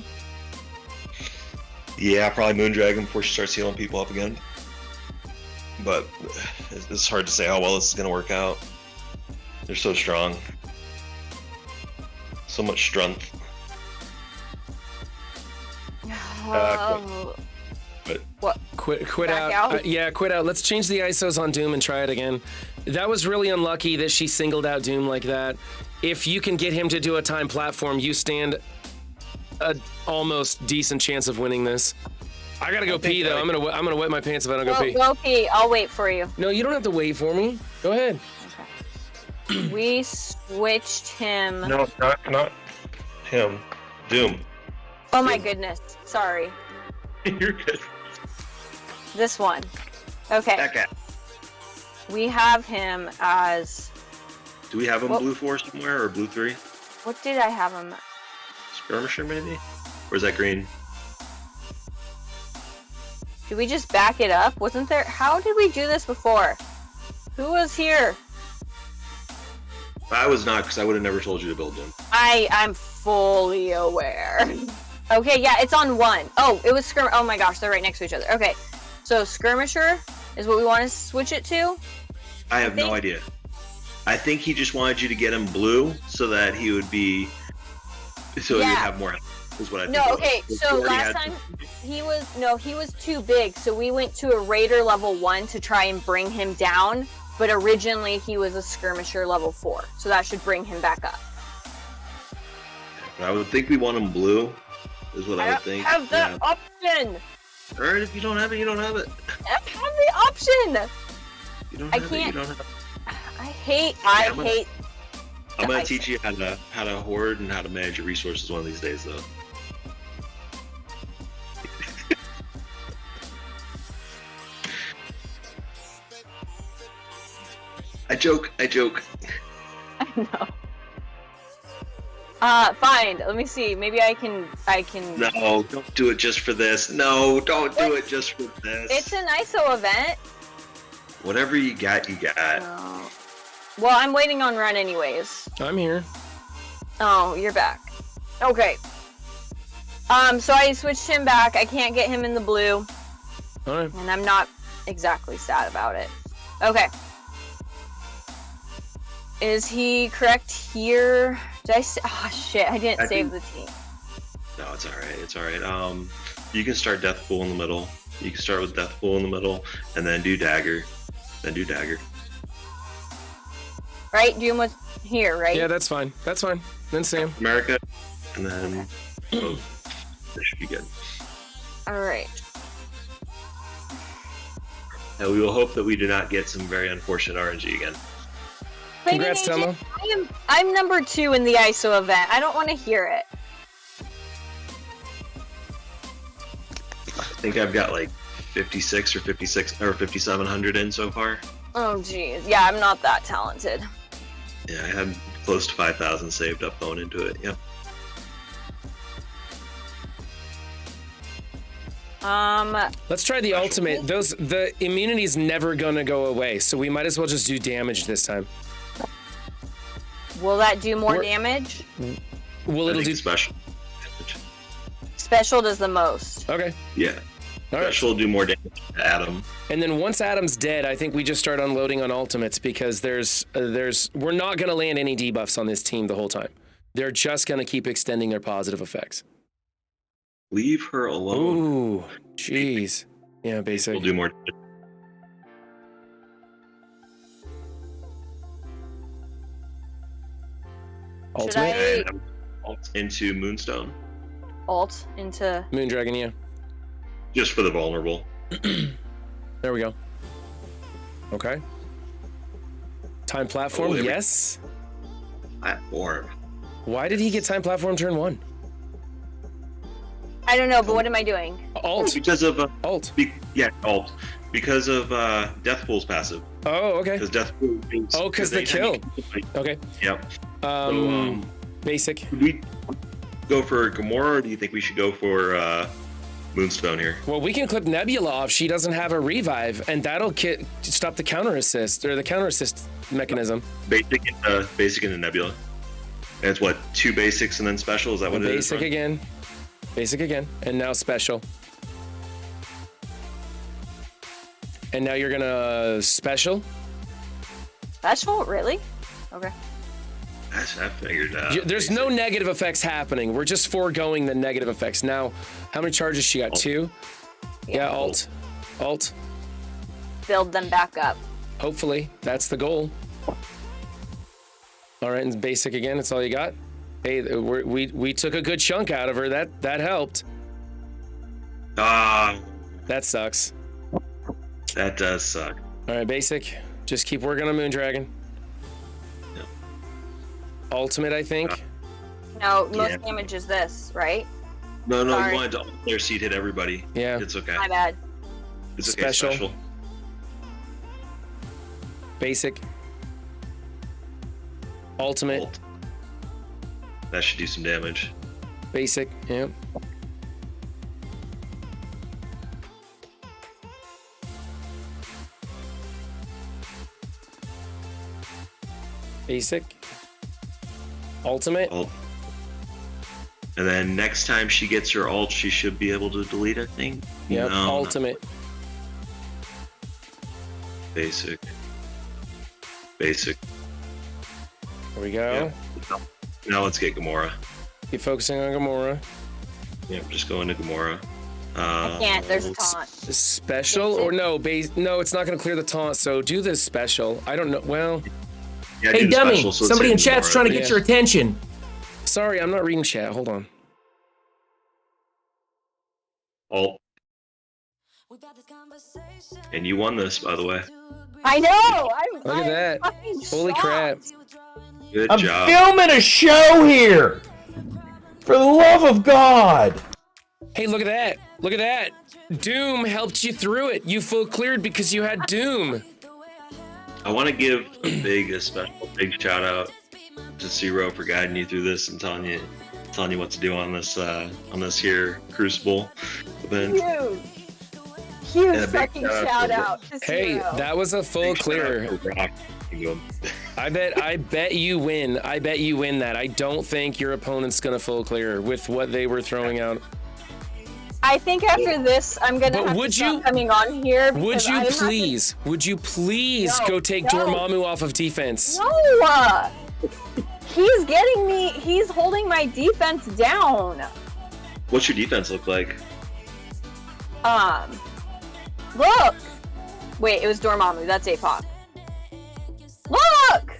Yeah, probably Moondragon before she starts healing people up again. But it's hard to say how well this is going to work out. They're so strong. So much strength. Quit Back out. out? Yeah, quit out. Let's change the ISOs on Doom and try it again. That was really unlucky that she singled out Doom like that. If you can get him to do a time platform, you stand a almost decent chance of winning this. I gotta go pee though. I'm gonna wet my pants if I don't go pee. Go pee. I'll wait for you. No, you don't have to wait for me. Go ahead. We switched him. No, not him. Doom. Oh my goodness. Sorry. You're good. This one. Okay. That guy. We have him as. Do we have him Well- blue 4 somewhere or blue 3? What did I have him? Skirmisher maybe? Or is that green? Did we just back it up? Wasn't there? How did we do this before? Who was here? I was not, because I would have never told you to build him. I'm fully aware. Okay, yeah, it's on 1. Oh, it was skirm. Oh my gosh, they're right next to each other. Okay, so skirmisher is what we want to switch it to. I have no idea. I think he just wanted you to get him blue so that he would be, so Yeah. he'd have more health, is what I think. No, it was. okay, He so already last had- time he was too big, so we went to a raider level 1 to try and bring him down, but originally he was a skirmisher level 4, so that should bring him back up. I would think we want him blue, is what I would think. Have that option. Alright, if you don't have it, you don't have it. I have the option. You don't I have it, can't- you don't have it. I hate. I'm gonna I- teach you how to hoard and how to manage your resources one of these days, though. I joke. I know. Fine. Let me see. Maybe I can. No, don't do it just for this. No, don't do it just for this. It's an ISO event. Whatever you got, you got. Oh. Well, I'm waiting on Run anyways. I'm here. Oh, you're back. Okay. So I switched him back. I can't get him in the blue, All right. and I'm not exactly sad about it. Okay. Is he correct here? Did I say? Oh shit! I didn't I save think- the team. No, it's alright. It's alright. You can start Death Pool in the middle. You can start with Death Pool in the middle, and then do Dagger. Then do Dagger. Right? Doom was here, right? Yeah, that's fine. That's fine. Then Sam. America, and then oh, this should be good. All right. And we will hope that we do not get some very unfortunate RNG again. Congrats, Cleaning Telma. agent, I'm number 2 in the ISO event. I don't want to hear it. I think I've got like 56 or 5700 in so far. Oh geez, yeah, I'm not that talented. Yeah, I had close to 5,000 saved up going into it. Yep. Let's try the ultimate. The immunity's never gonna go away, so we might as well just do damage this time. Will that do more We're- damage? Well, I it'll think do. special. Special does the most. Okay. Yeah. All right. Special will do more damage to Adam. And then once Adam's dead, I think we just start unloading on ultimates because we're not gonna land any debuffs on this team the whole time. They're just gonna keep extending their positive effects. Leave her alone. Ooh, jeez. Yeah, basic. We'll do more damage. Should Ultimate. I And alt into Moonstone. alt into... Moondragon, yeah. Just for the vulnerable. There we go. Okay. Time platform, Oh, there we- yes. Platform. Why did he get time platform turn 1? I don't know, but what am I doing? Alt. Because of Alt. alt. Because of Deathpool's passive. Oh, okay. Because Deathpool. Oh, 'cause the kill. Okay. Yep. Basic. Should we go for Gamora, or do you think we should go for Moonstone here? Well, we can clip Nebula off. She doesn't have a revive, and that'll stop the counter assist or the counter assist mechanism. Basic into Nebula. And it's what, 2 basics and then special? Is that what it is? Basic Ron? again. Basic again. And now special. And now you're gonna special. Special? Really? Okay. I figured out. There's no negative effects happening. We're just foregoing the negative effects. Now, how many charges she got? Alt. 2? Yeah, alt. Alt. Build them back up. Hopefully, that's the goal. All right, and basic again. That's all you got. Hey, we took a good chunk out of her. That helped. Ah, That sucks. that does suck. All right, basic. Just keep working on Moondragon. Yep. Ultimate, I think. No, most Yeah. damage is this, right? No, Sorry. you wanted to their seed hit everybody. Yeah. It's okay. My bad. It's okay. Special. Special. Basic. Ultimate. Alt. That should do some damage. Basic. Yeah. Basic. Ultimate. Alt. And then next time she gets her ult, she should be able to delete, I think. Yep. No, not Ultimate. basic. Basic. There we go. Yeah. Now let's get Gamora. Keep focusing on Gamora. Yeah, just going to Gamora. I can't. There's a taunt. Special or no? No, it's not going to clear the taunt. So do the special. I don't know. Well, Yeah, Hey, do the dummy! special, so let's Somebody hit in chat's Gamora. trying to Yeah. get your attention. sorry, I'm not reading chat. Hold on. Ult. And you won this, by the way. I know. Look at that. fucking Holy shocked. crap. Good I'm job. filming a show here. For the love of God. Hey, look at that. Look at that. Doom helped you through it. You full cleared because you had Doom. I want to give a special big shout out to Zero for guiding you through this and telling you what to do on this here Crucible event. Huge And a big fucking shout shout out out to Hey, Zero. that was a full Big shout clear. out to Rock. I bet you win. I bet you win that. I don't think your opponent's gonna full clear with what they were throwing out. I think after this, I'm gonna But have would to stop you- coming on here. Would because you I'm not gonna- please? Would you please No, go take no. Dormammu off of defense? No! He's getting me. He's holding my defense down. What's your defense look like? Look. Wait, it was Dormammu. That's APOC. Look.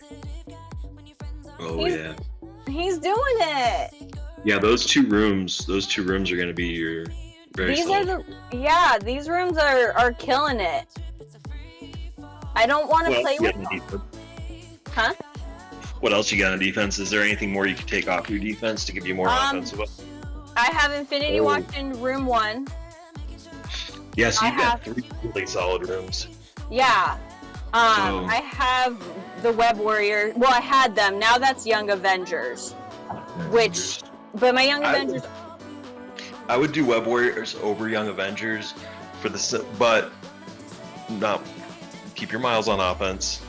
Oh He's- yeah. He's doing it. Yeah, those two rooms are gonna be your very These solid. are these rooms are killing it. I don't want to play with them. Huh? What else you got on defense? Is there anything more you can take off your defense to give you more offensive? I have Infinity Watch in room 1. Yes, I you've got have- 3 really solid rooms. Yeah. So- I have the Web Warrior. Well, I had them. Now that's Young Avengers. But my Young Avengers. I would do Web Warriors over Young Avengers but no, keep your Miles on offense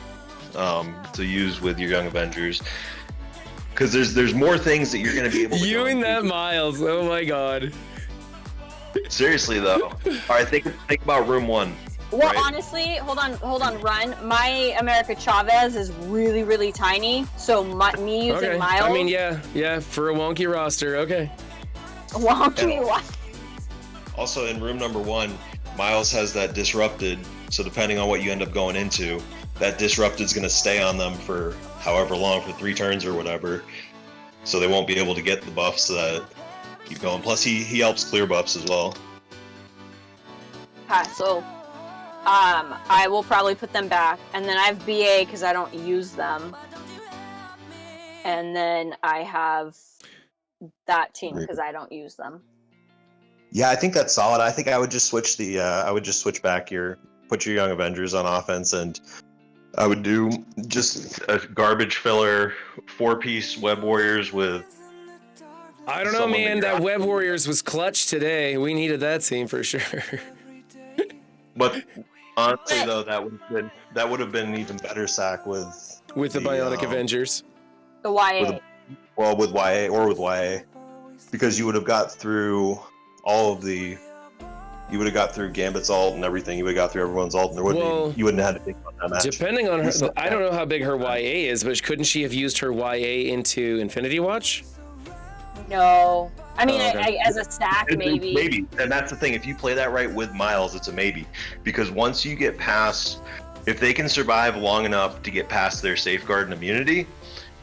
to use with your Young Avengers. Because there's more things that you're going to be able to You go and into. that Miles. Oh my god. Seriously though. All right, think about room 1. Well, right? honestly, hold on, Run. My America Chavez is really, really tiny. So me using Okay. Miles. I mean, yeah, for a wonky roster. Okay. Wonky And- what? Also, in room number 1, Miles has that disrupted. So depending on what you end up going into, that disrupted is going to stay on them for however long, for 3 turns or whatever. So they won't be able to get the buffs that keep going. Plus, he helps clear buffs as well. Okay, so I will probably put them back, and then I have BA because I don't use them, and then I have that team because I don't use them. Yeah, I think that's solid. I think I would just switch put your Young Avengers on offense, and I would do just a garbage filler 4-piece Web Warriors with. I don't know, Someone man. that That you're Web Warriors was clutch today. We needed that team for sure. But honestly, though, that would have been even better sack with With the Bionic Avengers. The YA. with YA, because you would have got through all of the. You would have got through Gambit's ult and everything. You would have got through everyone's ult, and you wouldn't have had to think about that match. Depending on her, I don't know how big her YA is, but couldn't she have used her YA into Infinity Watch? No. I mean, Oh, okay. as a stack, maybe. Maybe, and that's the thing. If you play that right with Miles, it's a maybe. Because once you get past, if they can survive long enough to get past their safeguard and immunity,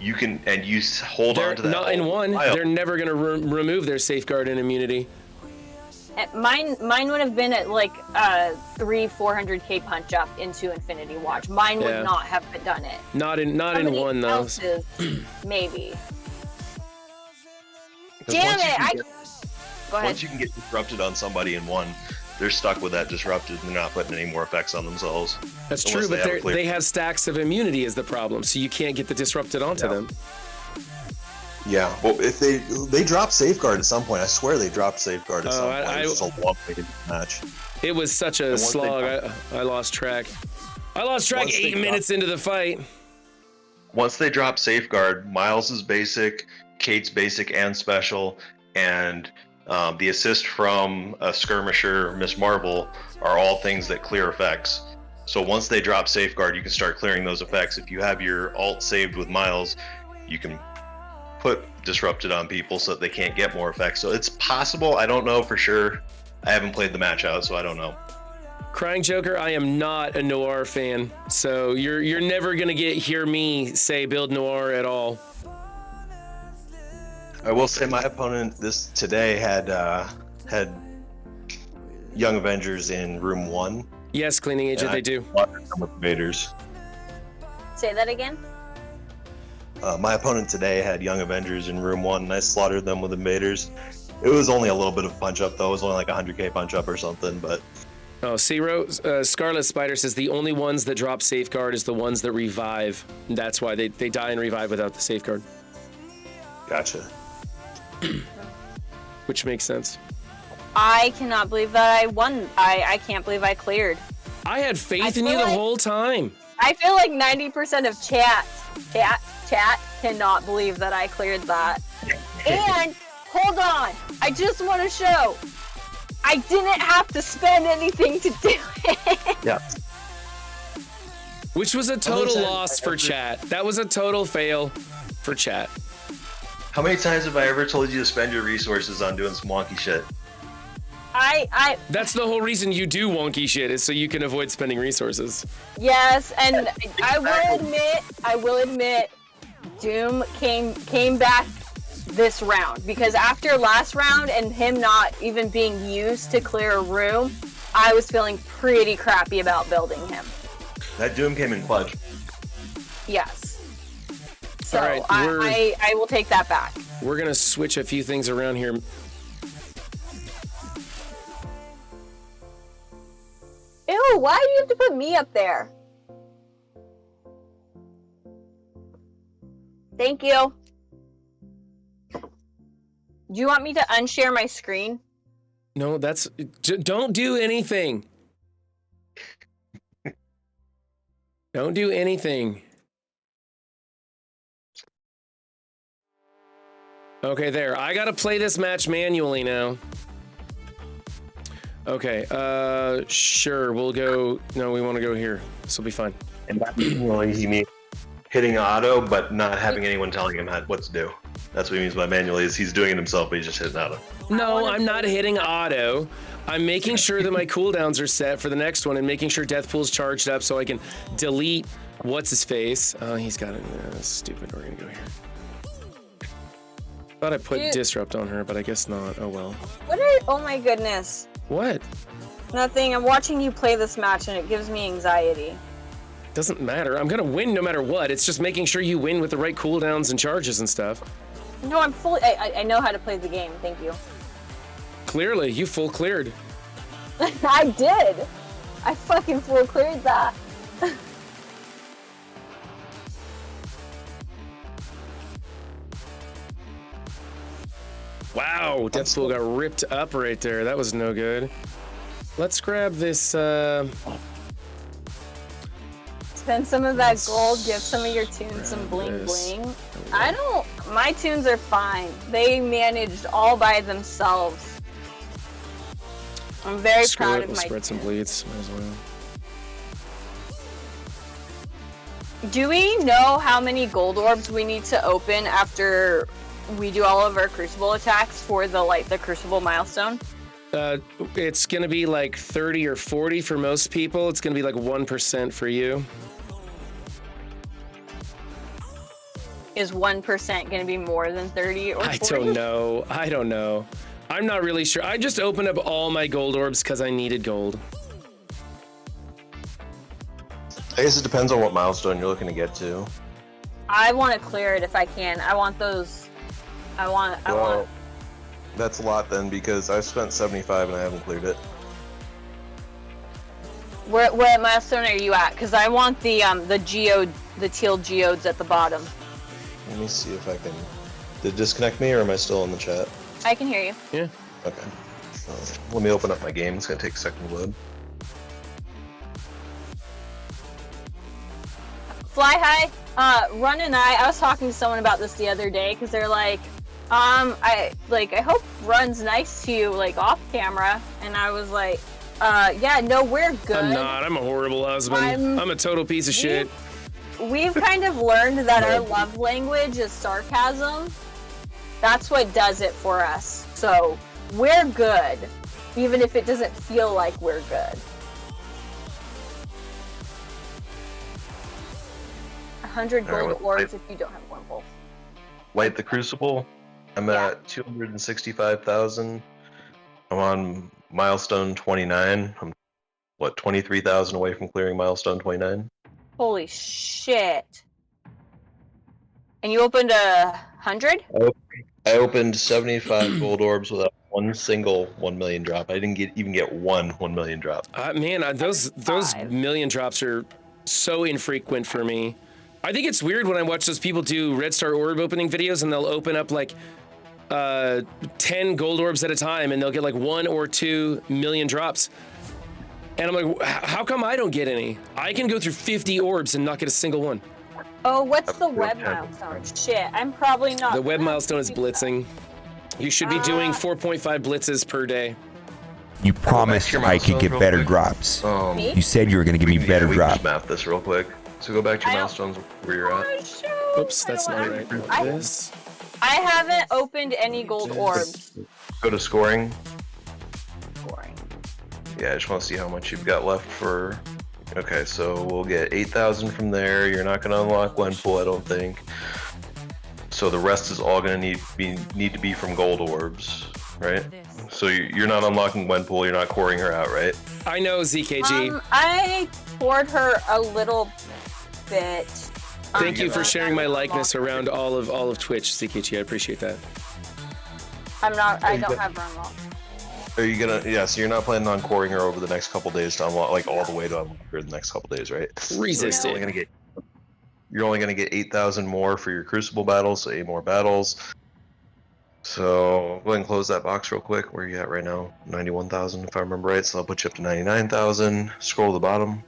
you can, and you hold They're on to that. not in one. Miles. They're never going to remove their safeguard and immunity. Mine would have been at like 400k punch up into Infinity Watch. Mine would Yeah. not have done it. Not in Somebody one though. else's, maybe. Because Damn once you it! can get- Go ahead. Once you can get disrupted on somebody in one, they're stuck with that disrupted, and they're not putting any more effects on themselves. That's Unless true, they have a but clear- they have stacks of immunity is the problem, so you can't get the disrupted onto them. Yeah, well, if they drop safeguard at some point, I swear they dropped safeguard at Oh, some point. I- It was just a long way to match. It was such a once they slog. I lost track. I lost track Once they 8 minutes into the fight. Once they drop safeguard, Miles is basic, Kate's basic and special, and the assist from a skirmisher, Miss Marvel, are all things that clear effects. So once they drop safeguard, you can start clearing those effects. If you have your alt saved with Miles, you can put disrupted on people so that they can't get more effects. So it's possible. I don't know for sure. I haven't played the match out, so I don't know. Crying Joker, I am not a Noir fan, so you're never gonna hear me say build Noir at all. I will say my opponent today had Young Avengers in room 1. Yes, Cleaning Agent, Yeah, they do. With invaders. Say that again. My opponent today had Young Avengers in room 1, and I slaughtered them with invaders. It was only a little bit of punch up, though. It was only like 100k punch up or something, but Oh, Scarlet Spider says the only ones that drop safeguard is the ones that revive. That's why they die and revive without the safeguard, gotcha. which makes sense. I cannot believe that I won. I can't believe I cleared. I had faith in feel you the like- whole time. I feel like 90% of chat cannot believe that I cleared that. And hold on, I just want to show I didn't have to spend anything to do it. Yeah. Which was a total time loss I for ever- chat. That was a total fail for chat. How many times have I ever told you to spend your resources on doing some wonky shit? I That's the whole reason you do wonky shit, is so you can avoid spending resources. yes, and I will admit, Doom came back this round, because after last round and him not even being used to clear a room, I was feeling pretty crappy about building him. That Doom came in clutch. Yes. So All right, I will take that back. We're gonna switch a few things around here. Ew, why do you have to put me up there? Thank you. Do you want me to unshare my screen? No, don't do anything. Don't do anything. Okay, there. I gotta play this match manually now. Okay, sure, we'll go. No, we want to go here. This will be fine. And that's manually he means hitting auto, but not having anyone telling him what to do. That's what he means by manually, is he's doing it himself, but he's just hitting auto. No, I'm not hitting auto. I'm making sure that my cooldowns are set for the next one and making sure death pool's charged up so I can delete what's his face. Oh, he's got it. Stupid. We're gonna go here. Thought I put disrupt on her, but I guess not. Oh well. Oh my goodness. What? Nothing. I'm watching you play this match and it gives me anxiety. Doesn't matter. I'm gonna win no matter what. It's just making sure you win with the right cooldowns and charges and stuff. No, I'm fully. I know how to play the game. Thank you. Clearly, you full cleared. I did. I fucking full cleared that. Wow, death pool got ripped up right there. That was no good. Let's grab this. Spend some of that gold, give some of your tunes some bling bling. My tunes are fine. They managed all by themselves. I'm very proud of my spread some bleeds, might as well. Do we know how many gold orbs we need to open after we do all of our Crucible attacks for the Crucible milestone? It's gonna be like 30 or 40 for most people. It's gonna be like 1% for you. Is 1% going to be more than 30 or 40? I don't know. I'm not really sure. I just opened up all my gold orbs because I needed gold. I guess it depends on what milestone you're looking to get to. I want to clear it if I can. I want those. I want. That's a lot then, because I've spent 75 and I haven't cleared it. What milestone are you at? Because I want the geode, the teal geodes at the bottom. Let me see if I can. Did it disconnect me, or am I still in the chat? I can hear you. Yeah. Okay. Let me open up my game. It's gonna take a second to load. Fly High, Run and I was talking to someone about this the other day because they're like, I hope Run's nice to you, like off camera, and I was like, yeah, no, we're good. I'm not. I'm a horrible husband. I'm a total piece of shit. We've kind of learned that our love language is sarcasm. That's what does it for us. So we're good, even if it doesn't feel like we're good. 100 gold orbs if you don't have Wimple. Light the Crucible. I'm at 265,000. I'm on milestone 29. I'm 23,000 away from clearing milestone 29. Holy shit. And you opened 100? I opened 75 gold orbs without one single 1 million drop. I didn't even get one 1 million drop. Man, those million drops are so infrequent for me. I think it's weird when I watch those people do Red Star orb opening videos and they'll open up like 10 gold orbs at a time and they'll get like 1 or 2 million drops. And I'm like, how come I don't get any? I can go through 50 orbs and not get a single one. Oh, what's the web milestone? Shit, I'm probably not. The web milestone is blitzing. You should be doing 4.5 blitzes per day. You promised I could get better drops. You said you were going to give me better drops. Just map this real quick. So go back to your milestones where you're at. Oops, that's not right. This. I haven't opened any gold orbs. Go to scoring. Scoring. Yeah, I just want to see how much you've got left for. Okay, so we'll get 8,000 from there. You're not going to unlock Gwenpool, I don't think. So the rest is all going to need to be from gold orbs, right? So you're not unlocking Gwenpool, you're not coring her out, right? I know, ZKG. I poured her a little bit. Thank you for sharing my likeness around all of Twitch, CKG. I appreciate that. I don't have run lock. Are you gonna? Yeah. So you're not planning on coring her over the next couple days to unlock, like all the way to unlock her the next couple days, right? Resist So it. you're only gonna get 8,000 more for your Crucible battles, so 8 more battles. So go ahead and close that box real quick. Where are you at right now? 91,000, if I remember right. So I'll put you up to 99,000. Scroll to the bottom.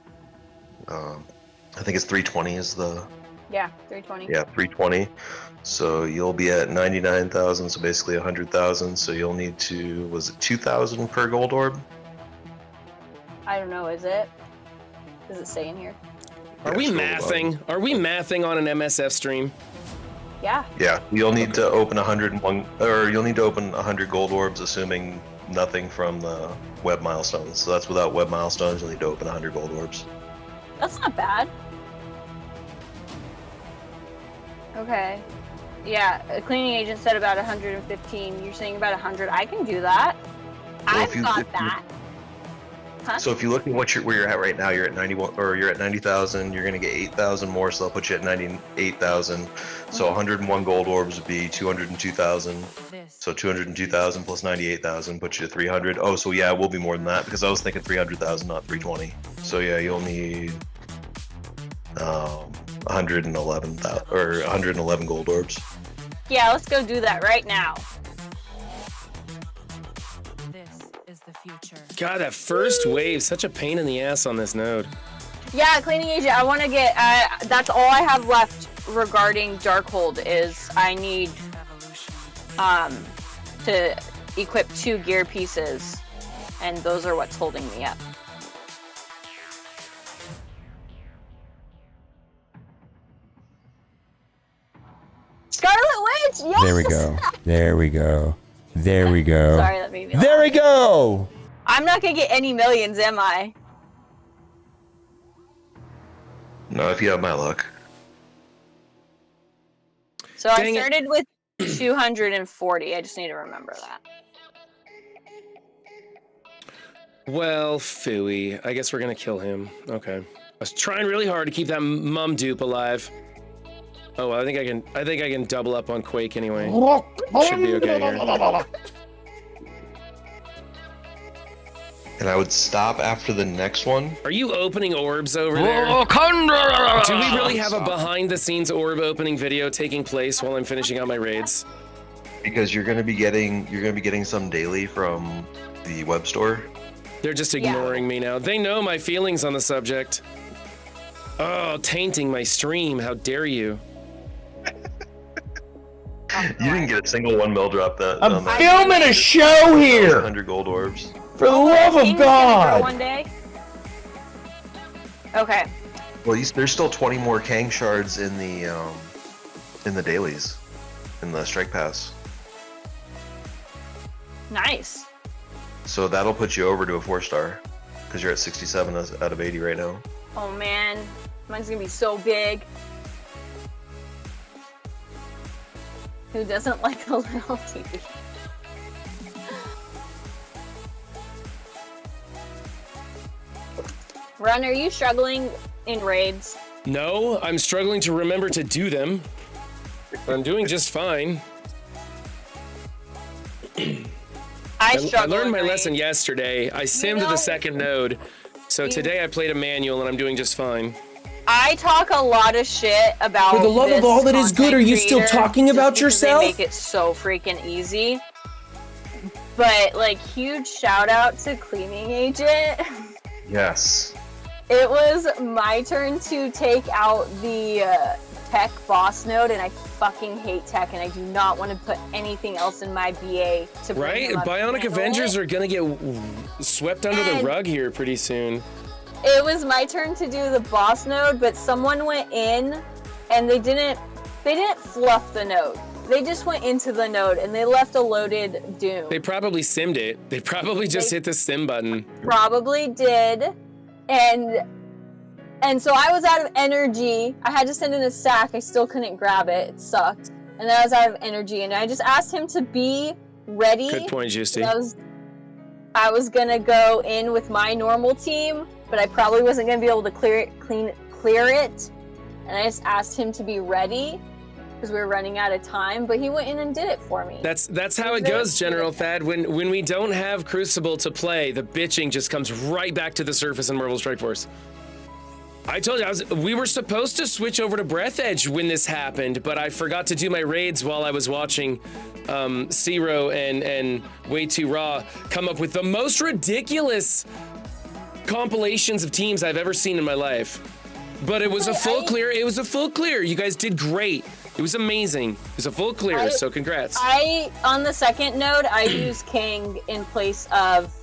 I think it's 320 is the. Yeah, 320. Yeah, 320. So you'll be at 99,000. So basically 100,000. So you'll need to. Was it 2,000 per gold orb? I don't know. Is it? Does it say in here? Are we mathing? Are we mathing on an MSF stream? Yeah. Yeah, you'll need to open 101, or you'll need to open 100 gold orbs, assuming nothing from the web milestones. So that's without web milestones. You'll need to open 100 gold orbs. That's not bad. Okay. Yeah, a cleaning agent said about 115. You're saying about 100. I can do that. I've got that. Huh? So if you look at where you're at right now, you're at 91, or you're at 90,000. You're gonna get 8,000 more, so that'll put you at 98,000. So 101 gold orbs would be 202,000. So 202,000 plus 98,000 puts you to 300. Oh, so yeah, it will be more than that because I was thinking 300,000, not 320. So yeah, you'll need 111,000 or 111 gold orbs. Yeah, let's go do that right now. God, that first wave, such a pain in the ass on this node. Yeah, cleaning agent. I want to get. That's all I have left regarding Darkhold is I need to equip 2 gear pieces, and those are what's holding me up. Scarlet Witch. Yes. There we go. There we go. There we go. Sorry, that made me laugh. There we go. I'm not gonna get any millions, am I? No, if you have my luck. So I started with 240. I just need to remember that. Well, phooey. I guess we're gonna kill him. Okay. I was trying really hard to keep that mum dupe alive. Oh, well, I think I can double up on Quake anyway. Should be okay here. And I would stop after the next one. Are you opening orbs over there? Do we really have a behind-the-scenes orb opening video taking place while I'm finishing out my raids? Because you're gonna be getting some daily from the web store. They're just ignoring me now. They know my feelings on the subject. Oh, tainting my stream. How dare you? You didn't get a single 1 mil drop that. I'm filming a show here. 100 gold orbs. For the love of God. One day. Okay. Well, there's still 20 more Kang shards in the dailies, in the strike pass. Nice. So that'll put you over to a 4-star, because you're at 67 out of 80 right now. Oh man, mine's gonna be so big. Who doesn't like a little TV? Run, are you struggling in raids? No, I'm struggling to remember to do them. I'm doing just fine. I learned my lesson yesterday. I simmed the second node. So today I played a manual and I'm doing just fine. I talk a lot of shit about For the love of all that is good, are you still talking about yourself? They make it so freaking easy. But like, huge shout out to Cleaning Agent. Yes. It was my turn to take out the tech boss node, and I fucking hate tech, and I do not want to put anything else in my BA to bring Right? him up Bionic to Avengers are gonna get swept under the rug here pretty soon. It was my turn to do the boss node, but someone went in and they didn't fluff the node. They just went into the node and they left a loaded Doom. They probably simmed it. They probably just hit the sim button. Probably did. And so I was out of energy. I had to send in a sack. I still couldn't grab it. It sucked. And then I was out of energy, and I just asked him to be ready. Good point, Justy. I was gonna go in with my normal team, but I probably wasn't gonna be able to clear it and I just asked him to be ready because we were running out of time, but he went in and did it for me. That's how it goes, General Thad. When we don't have Crucible to play, the bitching just comes right back to the surface in Marvel Strike Force. I told you, we were supposed to switch over to Breath Edge when this happened, but I forgot to do my raids while I was watching Zero and Way Too Raw come up with the most ridiculous compilations of teams I've ever seen in my life. But it was a full clear. It was a full clear. You guys did great. It was amazing. It was a full clear, so congrats. On the second node, I used King in place of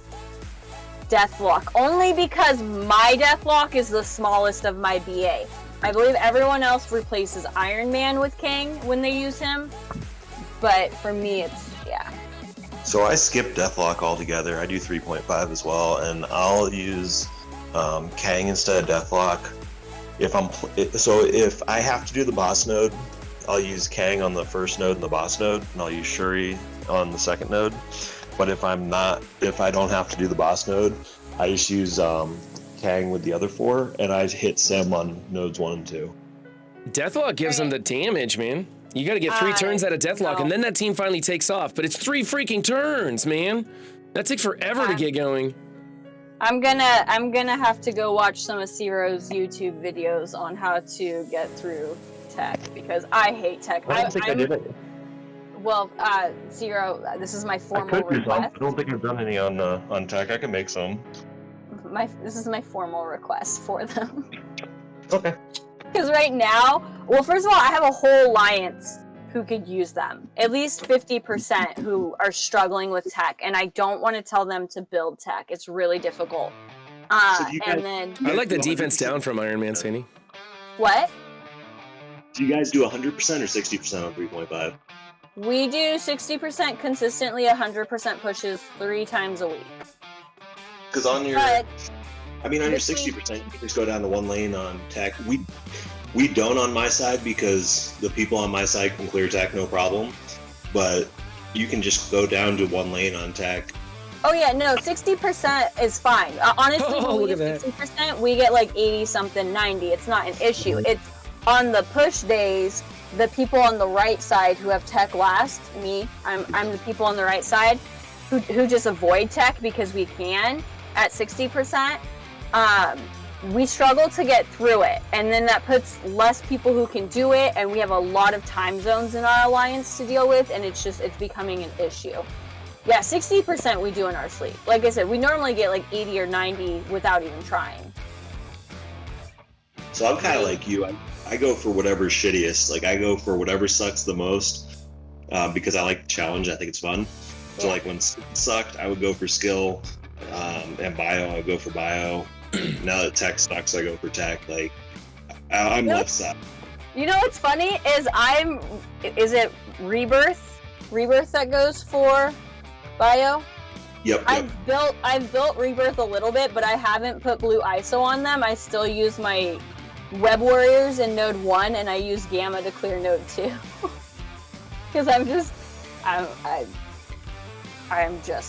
Deathlock, only because my Deathlock is the smallest of my BA. I believe everyone else replaces Iron Man with King when they use him, but for me, it's, yeah. So I skip Deathlock altogether. I do 3.5 as well, and I'll use Kang instead of Deathlock. If I have to do the boss node, I'll use Kang on the first node and the boss node, and I'll use Shuri on the second node. But if I don't have to do the boss node, I just use Kang with the other 4, and I hit Sim on nodes 1 and 2. Deathlock gives them the damage, man. You got to get 3 turns out of Deathlock, and then that team finally takes off. But it's 3 freaking turns, man. That takes forever to get going. I'm gonna have to go watch some of Zero's YouTube videos on how to get through tech, because I hate tech. I don't think I did it. Well, Zero, this is my formal request. I don't think I've done any on tech. I can make some. This is my formal request for them. Okay. Because right now, well, first of all, I have a whole alliance who could use them. At least 50% who are struggling with tech, and I don't want to tell them to build tech. It's really difficult. I like the defense down from Iron Man, Sandy. What? Do you guys do 100% or 60% on 3.5? We do 60% consistently, 100% pushes 3 times a week. Because on your 60%, you can just go down to 1 lane on tech. We don't on my side because the people on my side can clear tech no problem. But you can just go down to 1 lane on tech. Oh yeah, no, 60% is fine. Honestly, when we get 60%, we get like 80 something, 90. It's not an issue. It's on the push days. The people on the right side who have tech last, me, I'm the people on the right side who just avoid tech because we can at 60%. We struggle to get through it, and then that puts less people who can do it, and we have a lot of time zones in our alliance to deal with, and it's becoming an issue. Yeah, 60% we do in our sleep. Like I said, we normally get like 80 or 90 without even trying. So I'm kind of like you. I go for whatever's shittiest. Like, I go for whatever sucks the most because I like the challenge. I think it's fun. So, like, when skill sucked, I would go for skill, and bio, I would go for bio. Now that tech sucks, I go for tech. Like, I'm left side. You know what's funny is is it Rebirth? Rebirth that goes for bio? Yep. I've built Rebirth a little bit, but I haven't put blue ISO on them. I still use my Web Warriors in node 1, and I use Gamma to clear node 2. Because I'm just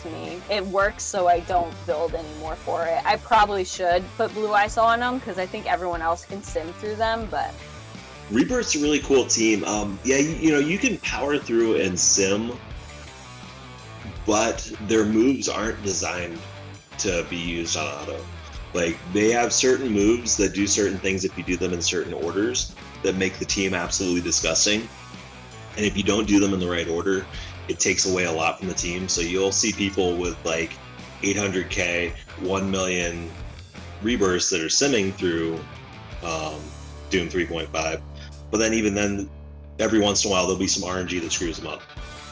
me. It works, so I don't build anymore for it. I probably should put blue ISO on them, because I think everyone else can sim through them, but... Rebirth's a really cool team. Yeah, you can power through and sim, but their moves aren't designed to be used on auto. Like, they have certain moves that do certain things if you do them in certain orders that make the team absolutely disgusting. And if you don't do them in the right order, it takes away a lot from the team. So you'll see people with like 800k, 1 million rebirths that are simming through Doom 3.5. But then even then, every once in a while, there'll be some RNG that screws them up.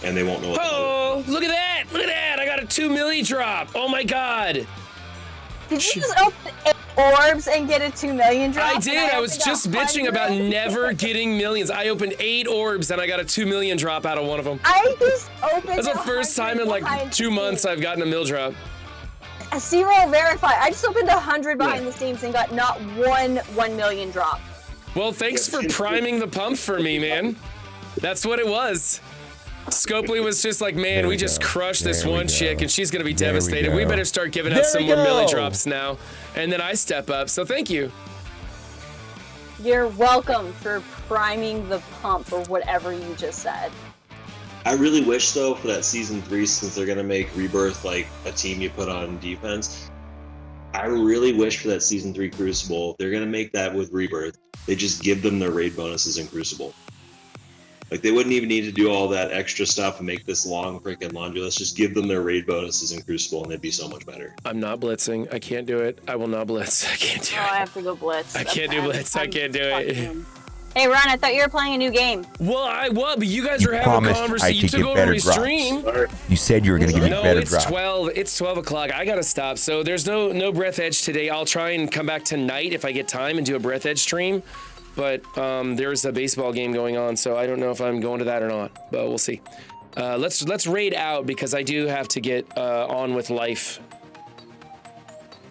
And they won't know what to do. Oh, look at that! Look at that! I got a 2 milli drop! Oh my god! Did you just open 8 orbs and get a 2 million drop? I did. I was just bitching about never getting millions. I opened 8 orbs and I got a 2 million drop out of one of them. I just opened. That's the first time in like 2 months I've gotten a mil drop. Zero verify. I just opened 100 behind the scenes and got not 1 million drop. Well, thanks for priming the pump for me, man. That's what it was. Scopely was just like, man, we just crushed this one chick and she's gonna be devastated. We better start giving out some more milli drops now. And then I step up, so thank you. You're welcome for priming the pump or whatever you just said. I really wish, though, for that season 3, since they're gonna make Rebirth like a team you put on defense. I really wish for that season 3 Crucible, they're gonna make that with Rebirth. They just give them their raid bonuses in Crucible. Like, they wouldn't even need to do all that extra stuff and make this long freaking laundry list. Just give them their raid bonuses in Crucible, and they'd be so much better. I'm not blitzing. I can't do it. I will not blitz. I can't do it. I have to go blitz. I can't do blitz. I can't do it. Hey, Ron, I thought you were playing a new game. Well, but you guys were having a promised I conversation. You could took get over better my stream. You said you were going to give me No, better it's drops. 12. It's 12 o'clock. I gotta stop. So there's no breath edge today. I'll try and come back tonight if I get time and do a breath edge stream. But there's a baseball game going on, so I don't know if I'm going to that or not. But we'll see. Let's raid out because I do have to get on with life.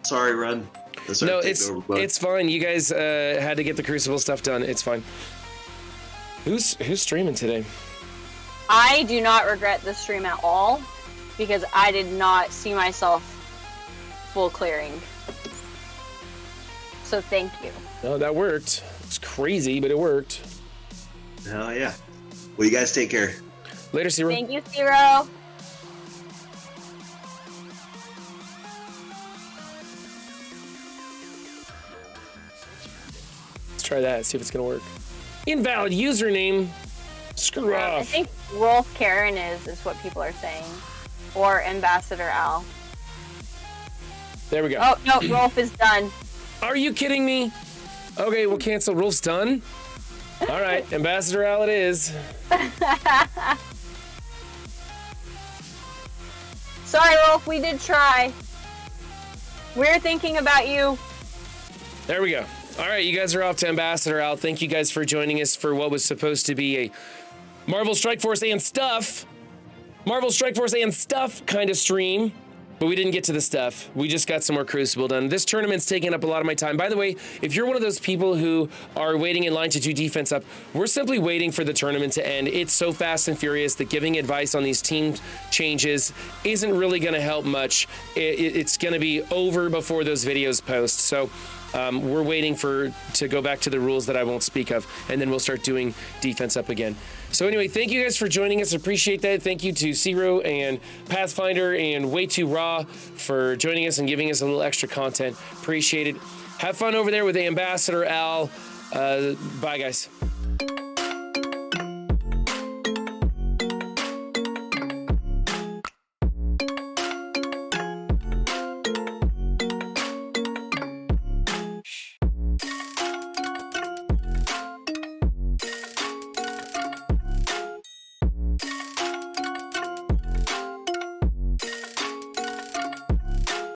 Sorry, Ren. No, it's fine. You guys had to get the Crucible stuff done. It's fine. Who's streaming today? I do not regret the stream at all because I did not see myself full clearing. So thank you. No, that worked. It's crazy, but it worked. Oh, yeah. Well, you guys take care. Later, Zero. Thank you, Zero. Let's try that, see if it's gonna work. Invalid username. Screw I off. think Rolf Karen is what people are saying. Or Ambassador Al. There we go. Oh, no, Rolf is done. Are you kidding me? Okay, we'll cancel. Rolf's done. All right, Ambassador Al it is. Sorry, Rolf, we did try. We're thinking about you. There we go. All right, you guys are off to Ambassador Al. Thank you guys for joining us for what was supposed to be a Marvel Strike Force and stuff kind of stream, but we didn't get to the stuff. We just got some more Crucible done. This tournament's taking up a lot of my time. By the way, if you're one of those people who are waiting in line to do defense up, we're simply waiting for the tournament to end. It's so fast and furious that giving advice on these team changes isn't really going to help much. It's going to be over before those videos post. So we're waiting to go back to the rules that I won't speak of, and then we'll start doing defense up again. So anyway, thank you guys for joining us. Appreciate that. Thank you to Zero and Pathfinder and Way Too Raw for joining us and giving us a little extra content. Appreciate it. Have fun over there with Ambassador Al. Bye, guys.